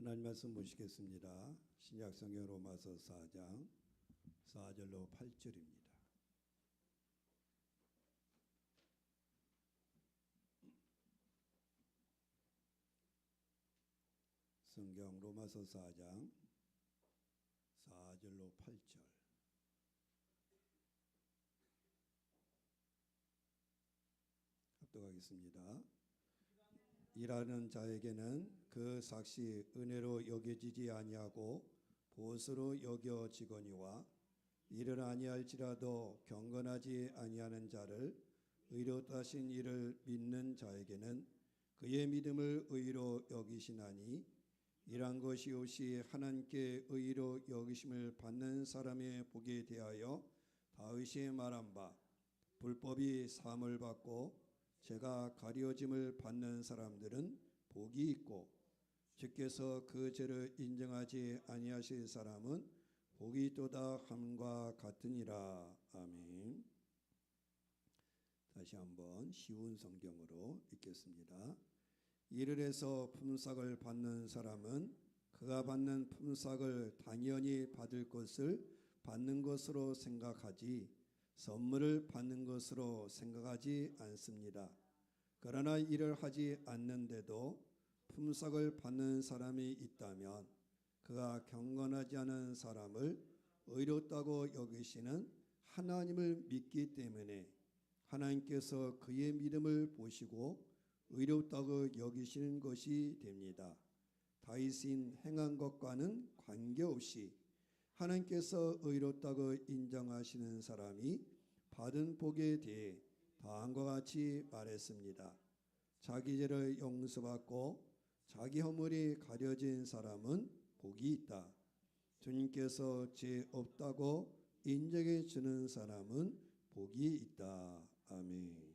하나님 말씀 보시겠습니다. 신약성경 로마서 4장 4절로 8절입니다. 성경 로마서 4장 4절로 8절. 합독하겠습니다. 일하는 자에게는 그 삭시 은혜로 여겨지지 아니하고 보수로 여겨지거니와 일을 아니할지라도 경건하지 아니하는 자를 의롭다 하신 이를 믿는 자에게는 그의 믿음을 의로 여기시나니 일한 것이 없이 하나님께 의로 여기심을 받는 사람의 복에 대하여 다윗이 말한 바 불법이 사함을 받고 죄가 가려짐을 받는 사람들은 복이 있고 주께서 그 죄를 인정하지 아니하실 사람은 복이 있도다 함과 같으니라. 아멘. 다시 한번 쉬운 성경으로 읽겠습니다. 일을 해서 품삯을 받는 사람은 그가 받는 품삯을 당연히 받을 것을 받는 것으로 생각하지 선물을 받는 것으로 생각하지 않습니다. 그러나 일을 하지 않는데도 품삯을 받는 사람이 있다면 그가 경건하지 않은 사람을 의롭다고 여기시는 하나님을 믿기 때문에 하나님께서 그의 믿음을 보시고 의롭다고 여기시는 것이 됩니다. 다윗이 행한 것과는 관계없이 하나님께서 의롭다고 인정하시는 사람이 받은 복에 대해 다음과 같이 말했습니다. 자기 죄를 용서받고 자기 허물이 가려진 사람은 복이 있다. 주님께서 죄 없다고 인정해 주는 사람은 복이 있다. 아멘.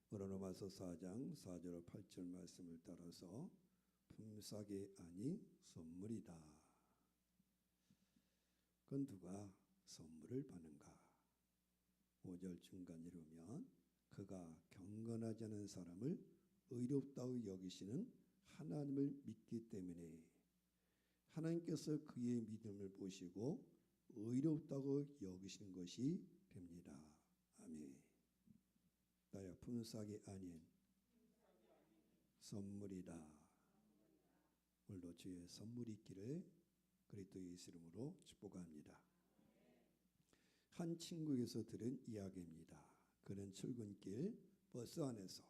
로마서 4장 4절 8절 말씀을 따라서 품삯이 아니 선물이다. 그건 누가 선물을 받는가? 5절 중간 이르면 그가 경건하지 않은 사람을 의롭다고 여기시는 하나님을 믿기 때문에 하나님께서 그의 믿음을 보시고 의롭다고 여기시는 것이 됩니다. 아멘. 나의 품삯이 아닌 선물이다. 오늘도 주의 선물이 있기를 그리스도의 예수 이름으로 축복합니다. 한 친구에게서 들은 이야기입니다. 그는 출근길 버스 안에서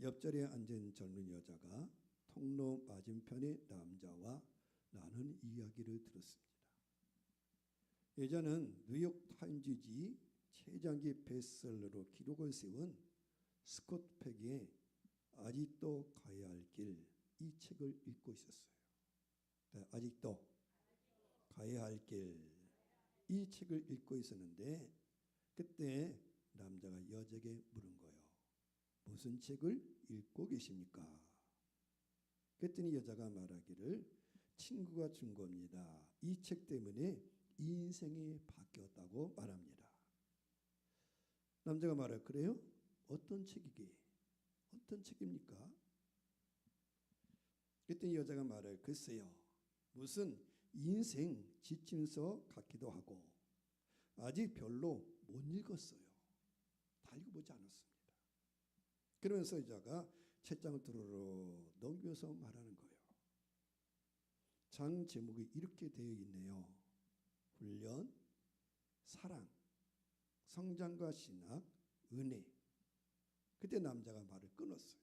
옆자리에 앉은 젊은 여자가 통로 맞은편의 남자와 나눈 이야기를 들었습니다. 여자는 뉴욕 타임즈지 최장기 베스트셀러로 기록을 세운 스콧 팩의 아직도 가야 할 길 이 책을 읽고 있었어요. 아직도 가야 할 길 이 책을 읽고 있었는데 그때 남자가 여자에게 물은 거예요. 무슨 책을 읽고 계십니까? 그랬더니 여자가 말하기를 친구가 준 겁니다. 이 책 때문에 인생이 바뀌었다고 말합니다. 남자가 말해 그래요? 어떤 책이게? 어떤 책입니까? 그랬더니 여자가 말해 글쎄요. 무슨 인생 지침서 같기도 하고 아직 별로 못 읽었어요. 다 읽어보지 않았습니다. 그러면서 여자가 책장을 두루루 넘겨서 말하는 거예요. 장 제목이 이렇게 되어 있네요. 훈련, 사랑, 성장과 신학, 은혜. 그때 남자가 말을 끊었어요.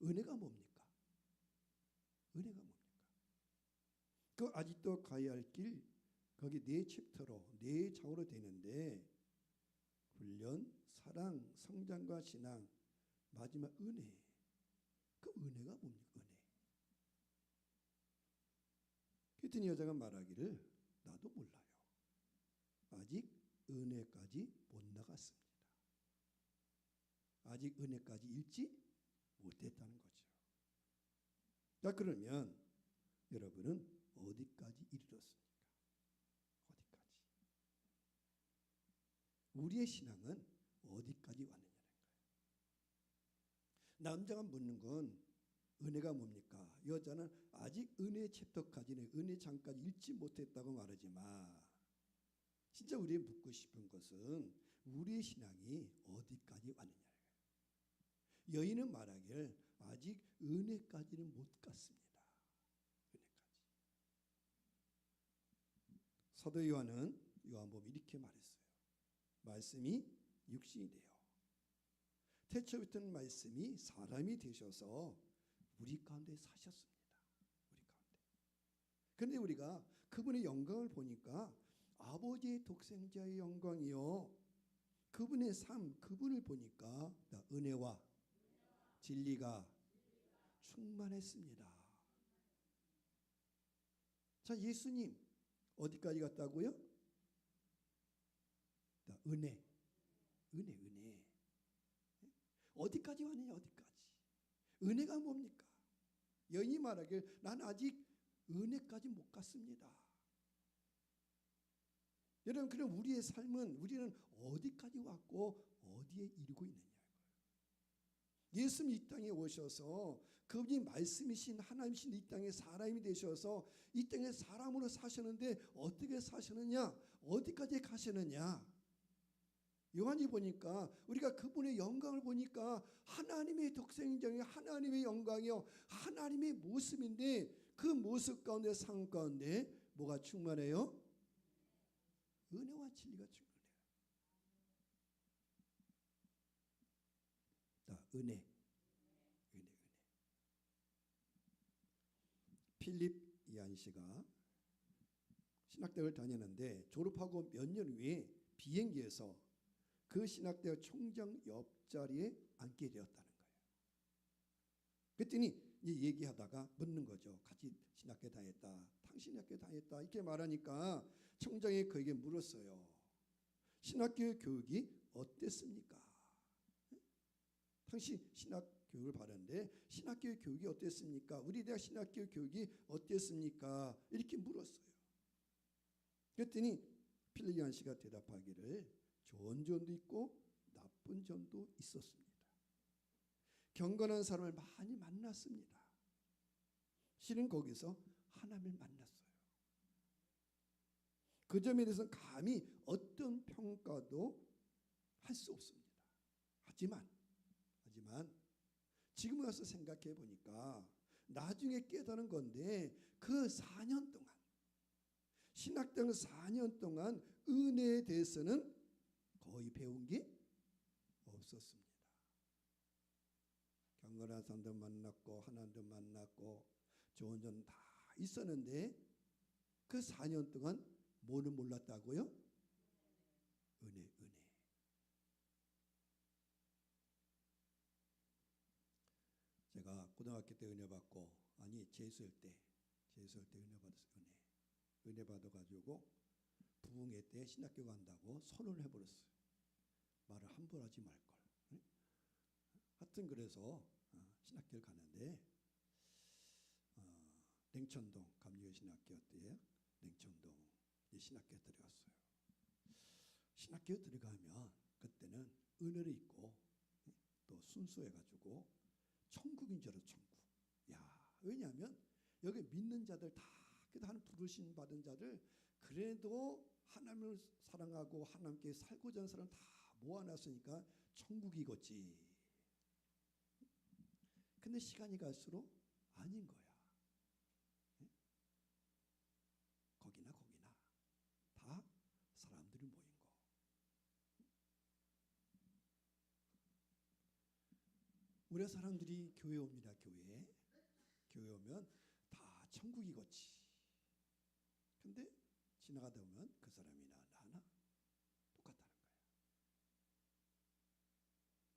은혜가 뭡니까? 은혜가 뭡니까? 그 아직도 가야 할 길 거기 네 챕터로 네 장으로 되는데 훈련, 사랑, 성장과 신앙 마지막 은혜. 그 은혜가 뭡니까? 은혜. 그랬더니 여자가 말하기를 나도 몰라요. 아직 은혜까지 못 나갔습니다. 아직 은혜까지 읽지 못했다는 거죠. 자, 그러면 여러분은 어디까지 이르렀습니까? 어디까지? 우리의 신앙은 어디까지 왔느냐는 거예요. 남자가 묻는 건 은혜가 뭡니까? 여자는 아직 은혜 챕터까지는 은혜 장까지 읽지 못했다고 말하지만 진짜 우리의 묻고 싶은 것은 우리의 신앙이 어디까지 왔느냐. 여인은 말하길 아직 은혜까지는 못 갔습니다. 은혜까지. 사도 요한은 요한복음 이렇게 말했어요. 말씀이 육신이 되어 태초부터는 말씀이 사람이 되셔서 우리 가운데 사셨습니다. 우리 가운데. 그런데 우리가 그분의 영광을 보니까 아버지의 독생자의 영광이요. 그분의 삶, 그분을 보니까 은혜와 진리가 충만했습니다. 자, 예수님 어디까지 갔다고요? 은혜. 어디까지 왔느냐, 어디까지. 은혜가 뭡니까? 여인이 말하길 난 아직 은혜까지 못 갔습니다. 여러분, 그럼 우리의 삶은 우리는 어디까지 왔고 어디에 이르고 있느냐. 예수님 이 땅에 오셔서 그분이 말씀이신 하나님이신 이 땅에 사람이 되셔서 이 땅에 사람으로 사셨는데 어떻게 사셨느냐, 어디까지 가셨느냐. 요한이 보니까 우리가 그분의 영광을 보니까 하나님의 독생자요, 하나님의 영광이요, 하나님의 모습인데 그 모습 가운데, 삶 가운데 뭐가 충만해요? 은혜와 진리가 충만해요. 은혜. 필립 이안 씨가 신학대학을 다녔는데 졸업하고 몇 년 후에 비행기에서 그 신학대학 총장 옆자리에 앉게 되었다는 거예요. 그랬더니 얘기하다가 묻는 거죠. 같이 신학교 다녔다, 당신이 학교 다녔다 이렇게 말하니까 총장이 그에게 물었어요. 신학교 교육이 어땠습니까? 당신 신학 교육을 받았는데 신학교 교육이 어땠습니까? 우리 대학 신학교 교육이 어땠습니까? 이렇게 물었어요. 그랬더니 필립 이안 씨가 대답하기를 좋은 점도 있고 나쁜 점도 있었습니다. 경건한 사람을 많이 만났습니다. 실은 거기서 하나님을 만났어요. 그 점에 대해서 감히 어떤 평가도 할 수 없습니다. 하지만 지금 와서 생각해 보니까 나중에 깨달은 건데 그 4년 동안 신학당 4년 동안 은혜에 대해서는 거의 배운 게 없었습니다. 경건한 사람도 만났고 하나님도 만났고 좋은 점 다 있었는데 그 4년 동안 뭐를 몰랐다고요? 은혜. 제가 고등학교 때 은혜 받고 재수할 때 은혜 받아가지고 부흥회 때 신학교 간다고 선언을 해버렸어요. 말을 함부로 하지 말걸. 하여튼 그래서 신학교를 가는데 냉천동 감리교 신학교 때에 냉천동 신학교에 들어갔어요. 신학교에 들어가면 그때는 은혜를 입고 또 순수해가지고 천국인 줄 알았어. 천국. 왜냐하면 여기 믿는 자들 다 하나님 부르심 받은 자들 그래도 하나님을 사랑하고 하나님께 살고자 하는 사람 다 모아놨으니까 천국이겠지. 근데 시간이 갈수록 아닌 거야. 거기나 다 사람들이 모인 거. 우리 사람들이 교회 옵니다. 교회 오면 다 천국이겠지. 근데 지나가다 보면 그 사람이나 나나 똑같다는 거예요.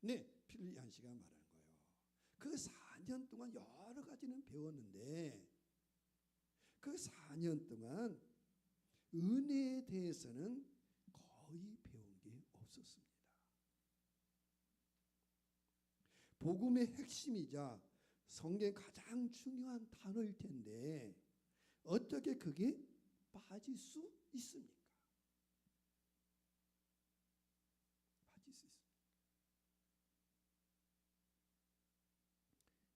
네, 필립 이안 씨가 말하는 거예요. 그 4년 동안 여러 가지는 배웠는데 그 4년 동안 은혜에 대해서는 거의 배운 게 없었습니다. 복음의 핵심이자 성경의 가장 중요한 단어일 텐데 어떻게 그게 빠질 수 있습니까? 빠질 수 있습니까?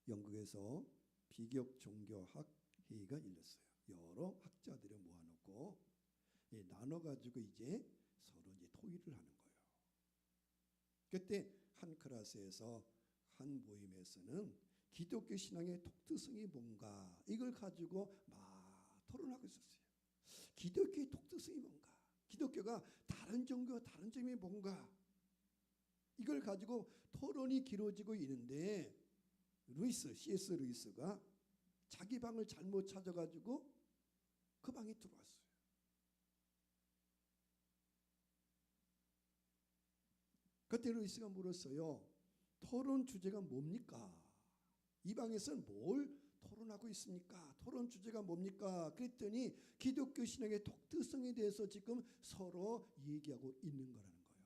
영국에서 비교 종교학 회의가 열렸어요. 여러 학자들을 모아놓고 나눠가지고 이제 서로 이제 토의를 하는 거예요. 그때 한 클래스에서 한 모임에서는 기독교 신앙의 독특성이 뭔가 이걸 가지고 막 토론하고 있었어요. 기독교의 독특성이 뭔가, 기독교가 다른 종교와 다른 점이 뭔가, 이걸 가지고 토론이 길어지고 있는데 C.S. 루이스가 자기 방을 잘못 찾아가지고 그 방에 들어왔어요. 그때 루이스가 물었어요. 토론 주제가 뭡니까? 이 방에서는 뭘 토론하고 있습니까? 토론 주제가 뭡니까? 그랬더니 기독교 신앙의 독특성에 대해서 지금 서로 얘기하고 있는 거라는 거예요.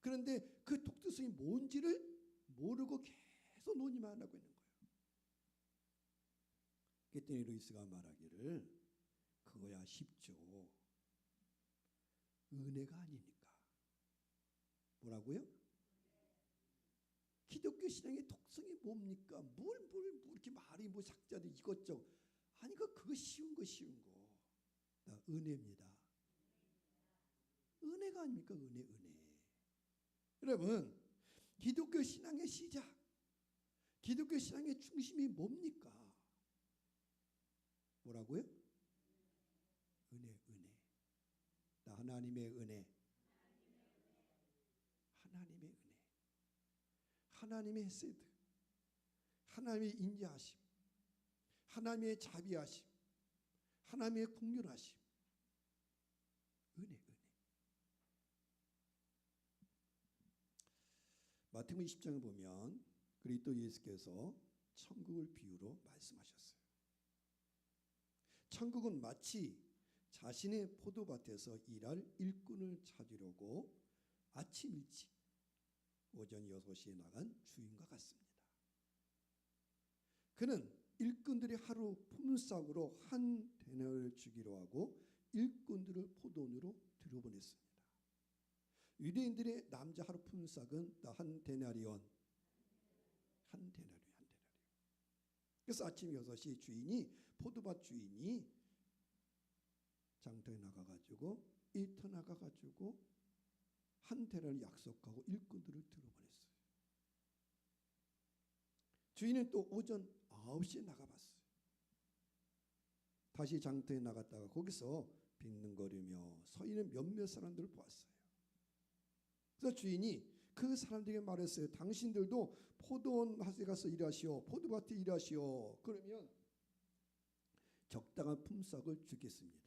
그런데 그 독특성이 뭔지를 모르고 계속 논의만 하고 있는 거예요. 그랬더니 루이스가 말하기를 그거야 쉽죠. 은혜가 아니니까. 뭐라고요? 기독교 신앙의 독성이 뭡니까? 뭘 이렇게 말이 뭐 작자들 이것저것 아니 그거 쉬운 거. 은혜입니다. 은혜가 아닙니까? 은혜. 여러분, 기독교 신앙의 시작, 기독교 신앙의 중심이 뭡니까? 뭐라고요? 은혜. 하나님의 은혜. 하나님의 헤세드, 하나님의 인자하심, 하나님의 자비하심, 하나님의 긍휼하심, 은혜. 마태복음 20장을 보면 그리스도 예수께서 천국을 비유로 말씀하셨어요. 천국은 마치 자신의 포도밭에서 일할 일꾼을 찾으려고 아침 일찍 오전 6시에 나간 주인과 같습니다. 그는 일꾼들이 하루 품삯으로 한 데나리온을 주기로 하고 일꾼들을 포도원으로 들여보냈습니다. 유대인들의 남자 하루 품삯은 한 데나리온. 그래서 아침 6시 포도밭 주인이 장터에 나가가지고 일터 나가가지고 한 데나리온을 약속하고 일꾼들을 들어보냈어요. 주인은 또 오전 9시에 나가봤어요. 다시 장터에 나갔다가 거기서 빈둥거리며 서 있는 몇몇 사람들을 보았어요. 그래서 주인이 그 사람들에게 말했어요. 당신들도 포도원에 가서 일하시오. 포도밭에 일하시오. 그러면 적당한 품삯을 주겠습니다.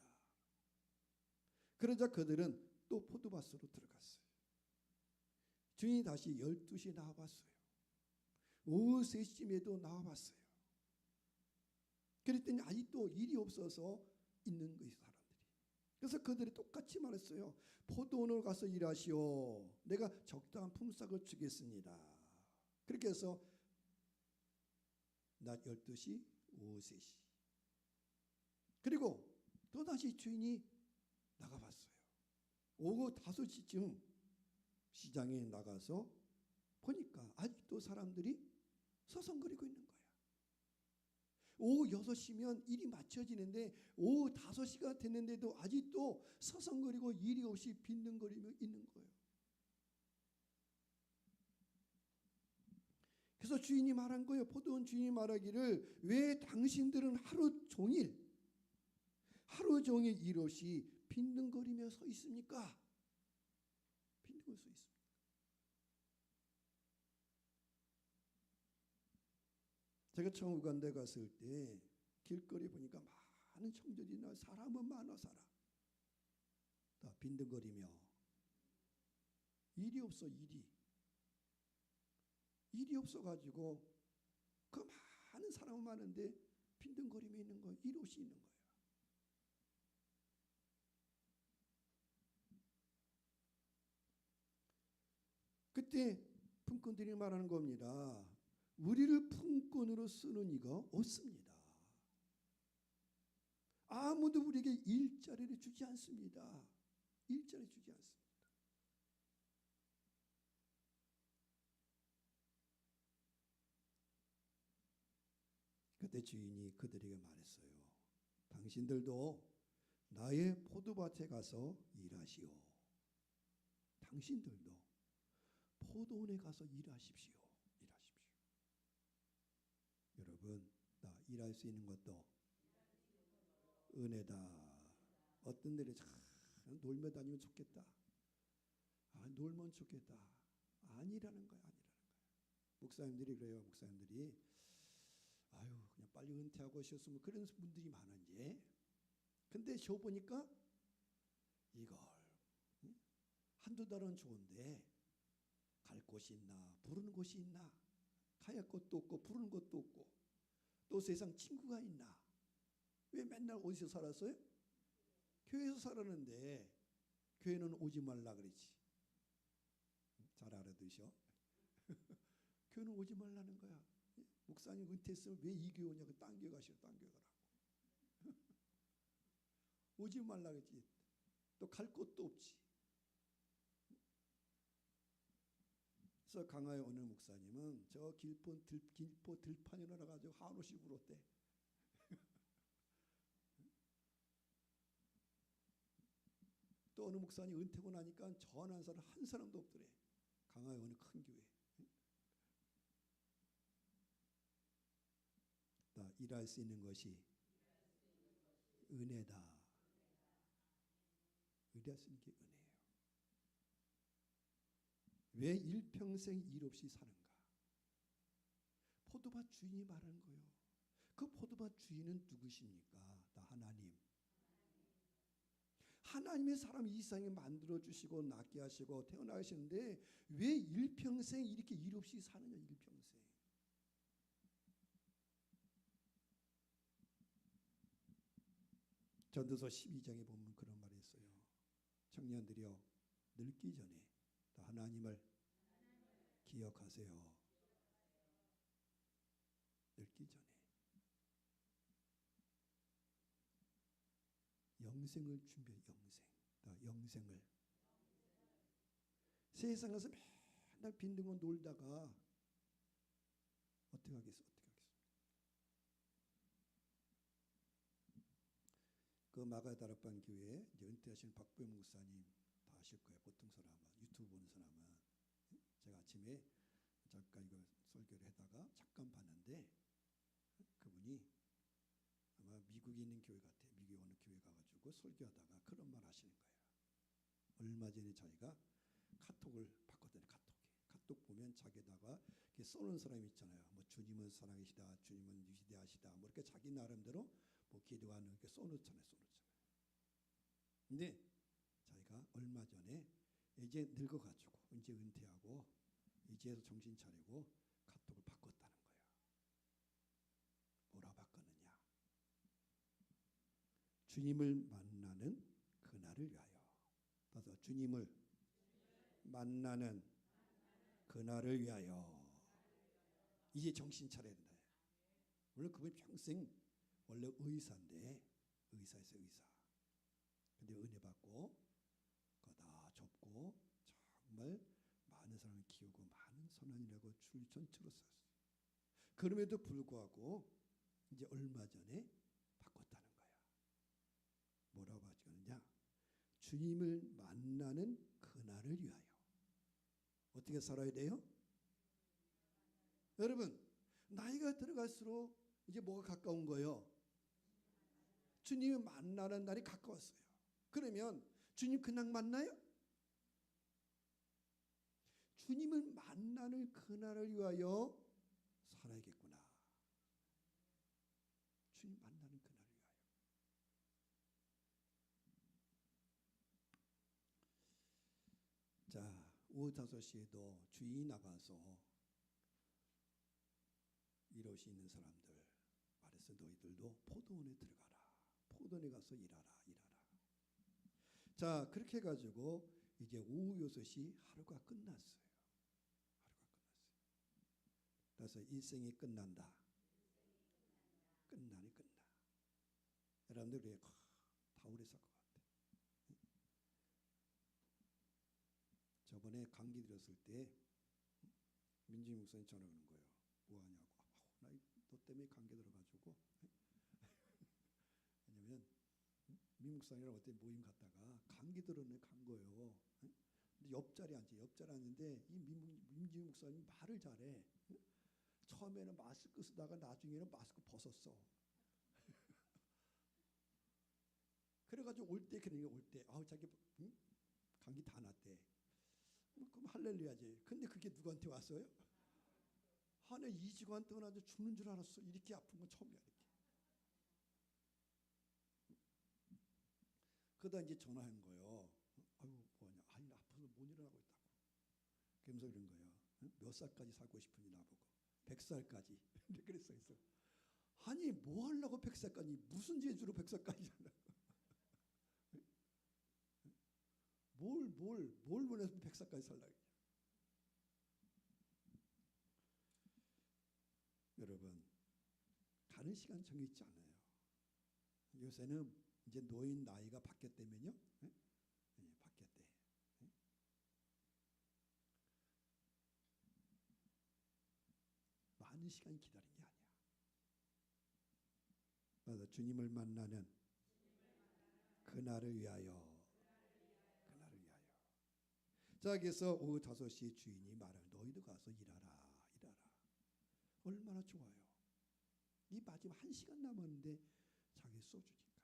그러자 그들은 또 포도밭으로 들어갔어요. 주인이 다시 12시에 나와봤어요. 오후 3시쯤에도 나와봤어요. 그랬더니 아직도 일이 없어서 있는 거예요, 사람들이. 그래서 그들이 똑같이 말했어요. 포도원으로 가서 일하시오. 내가 적당한 품삯을 주겠습니다. 그렇게 해서 낮 12시, 오후 3시. 그리고 또다시 주인이 나가봤어요. 오후 5시쯤 시장에 나가서 보니까 아직도 사람들이 서성거리고 있는 거야. 오후 6시면 일이 마쳐지는데 오후 5시가 됐는데도 아직도 서성거리고 일이 없이 빈둥거리며 있는 거예요. 그래서 주인이 말한 거예요. 포도원 주인이 말하기를 왜 당신들은 하루 종일 일 없이 빈둥거리며 서 있습니까? 빈둥거리며 서 있습니다. 제가 처음 우간다에 갔을 때 길거리 보니까 많은 청년들이 나 사람은 많아 다 빈둥거리며 일이 없어. 일이 없어가지고 그 많은 사람은 많은데 빈둥거리며 있는 거예요. 일 없이 있는 거예요. 그때 품꾼들이 말하는 겁니다. 우리를 품꾼으로 쓰는 이가 없습니다. 아무도 우리에게 일자리를 주지 않습니다. 일자리 주지 않습니다. 그때 주인이 그들에게 말했어요. 당신들도 나의 포도밭에 가서 일하시오. 당신들도 포도원에 가서 일하십시오. 일하십시오. 여러분, 나 일할 수 있는 것도 은혜다. 어떤 데를 참 놀며 다니면 좋겠다. 놀면 좋겠다. 아니라는 거야. 아니라는 거야. 목사님들이 그래요. 목사님들이 그냥 빨리 은퇴하고 오셨으면 그런 분들이 많은지. 근데 쉬어 보니까 이걸 한두 달은 좋은데 갈 곳이 있나, 부르는 곳이 있나, 가야 곳도 없고 부르는 곳도 없고 또 세상 친구가 있나. 왜 맨날 어디서 살았어요? 교회에서 살았는데 교회는 오지 말라 그랬지. 잘 알아두셔. 교회는 오지 말라는 거야. 목사님 은퇴했으면 왜 이 교회 오냐고 딴 교회 가시오. 딴 교회 가라고. 오지 말라 그랬지. 또 갈 곳도 없지. 그래서 강화의 어느 목사님은 저 길포 들판이라 가지고 한없이 울었대. 또 어느 목사님 은퇴고 나니까 전한 사람 한 사람도 없더래. 강화의 어느 큰 교회. 일할 수 있는 것이 은혜다. 일할 수 있는 게 은혜예요. 왜 일평생 일 없이 사는가? 포도밭 주인이 말하는 거예요. 그 포도밭 주인은 누구십니까? 다 하나님. 하나님의 사람 이 세상에 만들어 주시고 낳게 하시고 태어나게 하시는데 왜 일평생 이렇게 일 없이 사느냐. 일평생. 전도서 12장에 보면 그런 말이 있어요. 청년들이여 늙기 전에 다 하나님을 기억하세요. 늙기 전에 영생을 준비해. 영생을 세상에서 맨날 빈둥거 놀다가 어떻게 하겠어? 그 마가다락방 교회 이제 은퇴하신 박보영 목사님 다 아실 거예요. 보통 사람은 유튜브 보는 사람은. 제가 아침에 잠깐 이거 설교를 하다가 잠깐 봤는데 그분이 아마 미국에 있는 교회 같아요. 미국에 어느 교회 가가지고 설교하다가 그런 말 하시는 거예요. 얼마 전에 자기가 카톡을 받거든요. 카톡 보면 자기다가 쏘는 사람이 있잖아요. 뭐 주님은 사랑이시다, 주님은 위대하시다, 뭐 이렇게 자기 나름대로 뭐 기도하는 이렇게 쏘놓잖아요. 근데 자기가 얼마 전에 이제 늙어가지고 이제 은퇴하고 이제서 정신 차리고 카톡을 바꿨다는 거예요. 뭐라 바꿨느냐? 주님을 만나는 그날을 위하여. 따라서 주님을 만나는 그날을 위하여. 이제 정신 차려야 된다. 물론 그분이 평생 원래 의사인데 의사에서 의사. 근데 은혜 받고 그거 다 접고 정말 많은 사람을 키우고 많은 선원이라고 줄 전체로 썼어요. 그럼에도 불구하고 이제 얼마 전에 바꿨다는 거야. 뭐라고 바꿨느냐? 주님을 만나는 그날을 위하여. 어떻게 살아야 돼요? 여러분, 나이가 들어갈수록 이제 뭐가 가까운 거예요? 주님을 만나는 날이 가까웠어요. 그러면 주님 그날 만나요? 주님을 만나는 그날을 위하여 살아야겠구나. 주님 만나는 그날을 위하여. 자, 오후 5시에도 주인이 나가서 이러시 있는 사람들 말해서 너희들도 포도원에 들어가라. 포도원에 가서 일하라. 자, 그렇게 해가지고 이제 오후 6시 하루가 끝났어요. 그래서 일생이 끝난다. 끝나. 여러분들 그래 다 오래 살 것 같아. 저번에 감기 들었을 때 민준이 목사님 전화 오는 거예요. 뭐 하냐고. 나 너 때문에 마음에 감겨 들어가지고 왜냐면 미목사님이랑 어떤 모임 갔다가 감기 들었네 간 거예요. 근데 옆자리에 앉는데 이 민지 목사님 말을 잘해. 처음에는 마스크 쓰다가 나중에는 마스크 벗었어. 그래가지고 올 때 아우 자기 감기 다 났대. 그럼 할렐루야지. 근데 그게 누구한테 왔어요? 하나 2주간 동안 아주 죽는 줄 알았어. 이렇게 아픈 건 처음이야. 이렇게. 그러다 이제 전화한 거예요. 아유 뭐냐? 아니 나 아파서 못 일어나고 있다고. 그러면서 그런 거예요. 몇 살까지 살고 싶은지 나보고. 100살까지. 그랬어. 아니 뭐 하려고 100살까지? 무슨 재주로 100살까지 살라고? 뭘 원해서 100살까지 살라고? 여러분 가는 시간 정해있지 않아요. 요새는 이제 노인 나이가 바뀌었다면요. 네? 네, 바뀌었대. 네? 많은 시간 기다린 게 아니야. 맞아, 주님을 만나는 그날을 위하여. 자, 그래서 오후 5시에 주인이 말하는 너희도 가서 일하라. 얼마나 좋아요. 이 마지막 1시간 남았는데 자기 써주니까.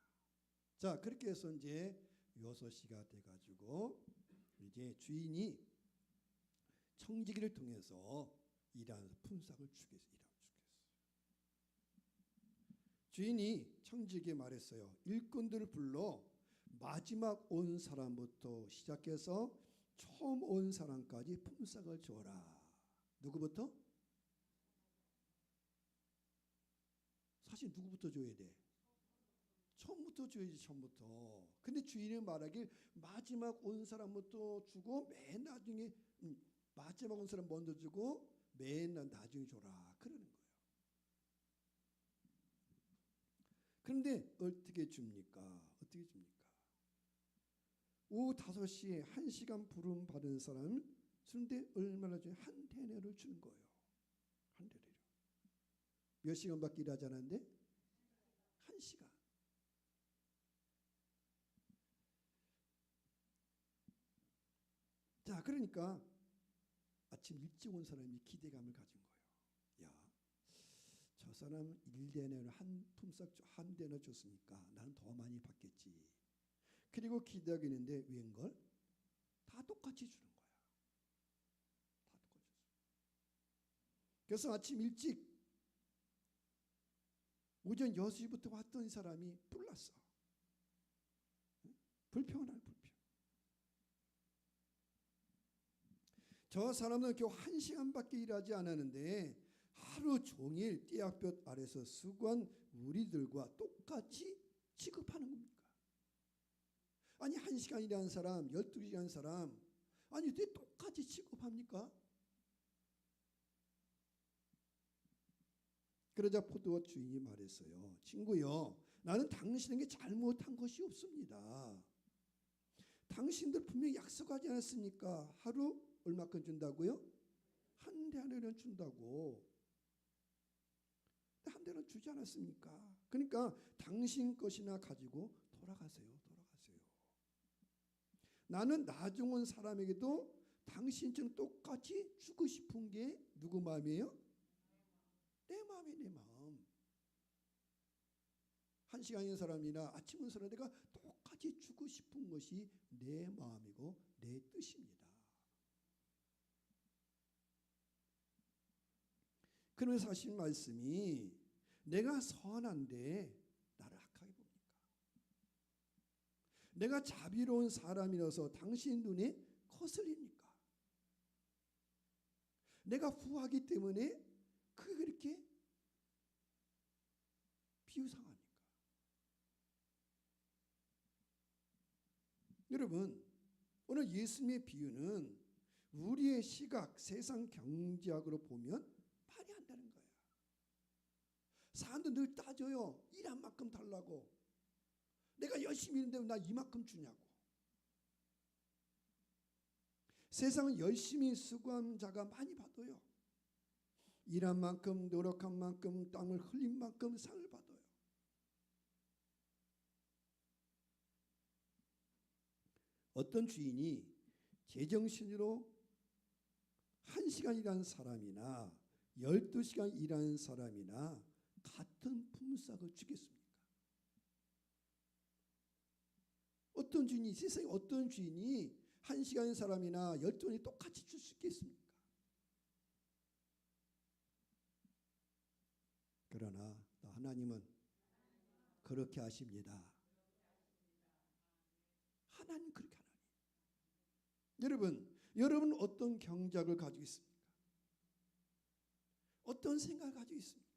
자, 그렇게 해서 이제 6시가 돼가지고 이제 주인이 청지기를 통해서 일하는 품삯을 주겠어요. 주인이 청지기에 말했어요. 일꾼들을 불러 마지막 온 사람부터 시작해서 처음 온 사람까지 품삯을 줘라. 누구부터? 사실 누구부터 줘야 돼? 처음부터 줘야지. 처음부터. 근데 주인이 말하길 마지막 온 사람부터 주고 맨 나중에 마지막 온 사람 먼저 주고 맨 나중에 줘라. 그러는 거예요. 그런데 어떻게 줍니까? 오후 5시에 1시간 부름 받은 사람 주는데 얼마나 줘요? 한 데나리온을 주는 거예요. 한 데나리온. 몇 시간밖에 일하지 않았는데 1시간. 자, 그러니까 아침 일찍 온 사람이 기대감을 가진 거예요. 야, 저 사람 1데나리온 한 품삯 한 데나 줬으니까 나는 더 많이 받겠지. 그리고 기대하고 있는데 웬걸? 다 똑같이 주는 거야. 다 똑같이 줬어. 그래서 아침 일찍 오전 6시부터 왔던 사람이 불났어. 불평하는 불평. 저 사람은 겨우 1시간밖에 일하지 않았는데 하루 종일 띠약볕 아래서 수고한 우리들과 똑같이 취급하는 겁니까? 아니 1시간 일하는 사람, 12시간 일하는 사람 아니 왜 똑같이 취급합니까? 그러자 포도원 주인이 말했어요. 친구요, 나는 당신에게 잘못한 것이 없습니다. 당신들 분명히 약속하지 않았습니까? 하루 얼마큼 준다고요? 한 데나리온 준다고. 한 데나리온 주지 않았습니까? 그러니까 당신 것이나 가지고 돌아가세요. 나는 나중 온 사람에게도 당신처럼 똑같이 주고 싶은 게 누구 마음이에요? 내 마음이에요. 내 마음. 1시간 인 사람이나 아침 온 사람에게 똑같이 주고 싶은 것이 내 마음이고 내 뜻입니다. 그러면서 하신 말씀이 내가 선한데 나를 악하게 봅니까? 내가 자비로운 사람이라서 당신 눈에 거슬립니까? 내가 후하기 때문에 그게 그렇게 비유상합니까? 여러분, 오늘 예수님의 비유는 우리의 시각, 세상 경제학으로 보면 말이 안 되는 거야. 사람도 늘 따져요. 일한 만큼 달라고. 내가 열심히 일했는데 나 이만큼 주냐고. 세상은 열심히 수고한 자가 많이 받아요. 일한 만큼 노력한 만큼 땀을 흘린 만큼 상을 받아요. 어떤 주인이 제정신으로 1시간 일하는 사람이나 12시간 일하는 사람이나 같은 품삯을 주겠습니까? 어떤 주인이, 세상에 어떤 주인이 1시간인 사람이나 12시간이 똑같이 줄 수 있겠습니까? 그러나 하나님은 그렇게 하십니다. 하나님 그렇게 하나님. 여러분 어떤 경작을 가지고 있습니까? 어떤 생각을 가지고 있습니까?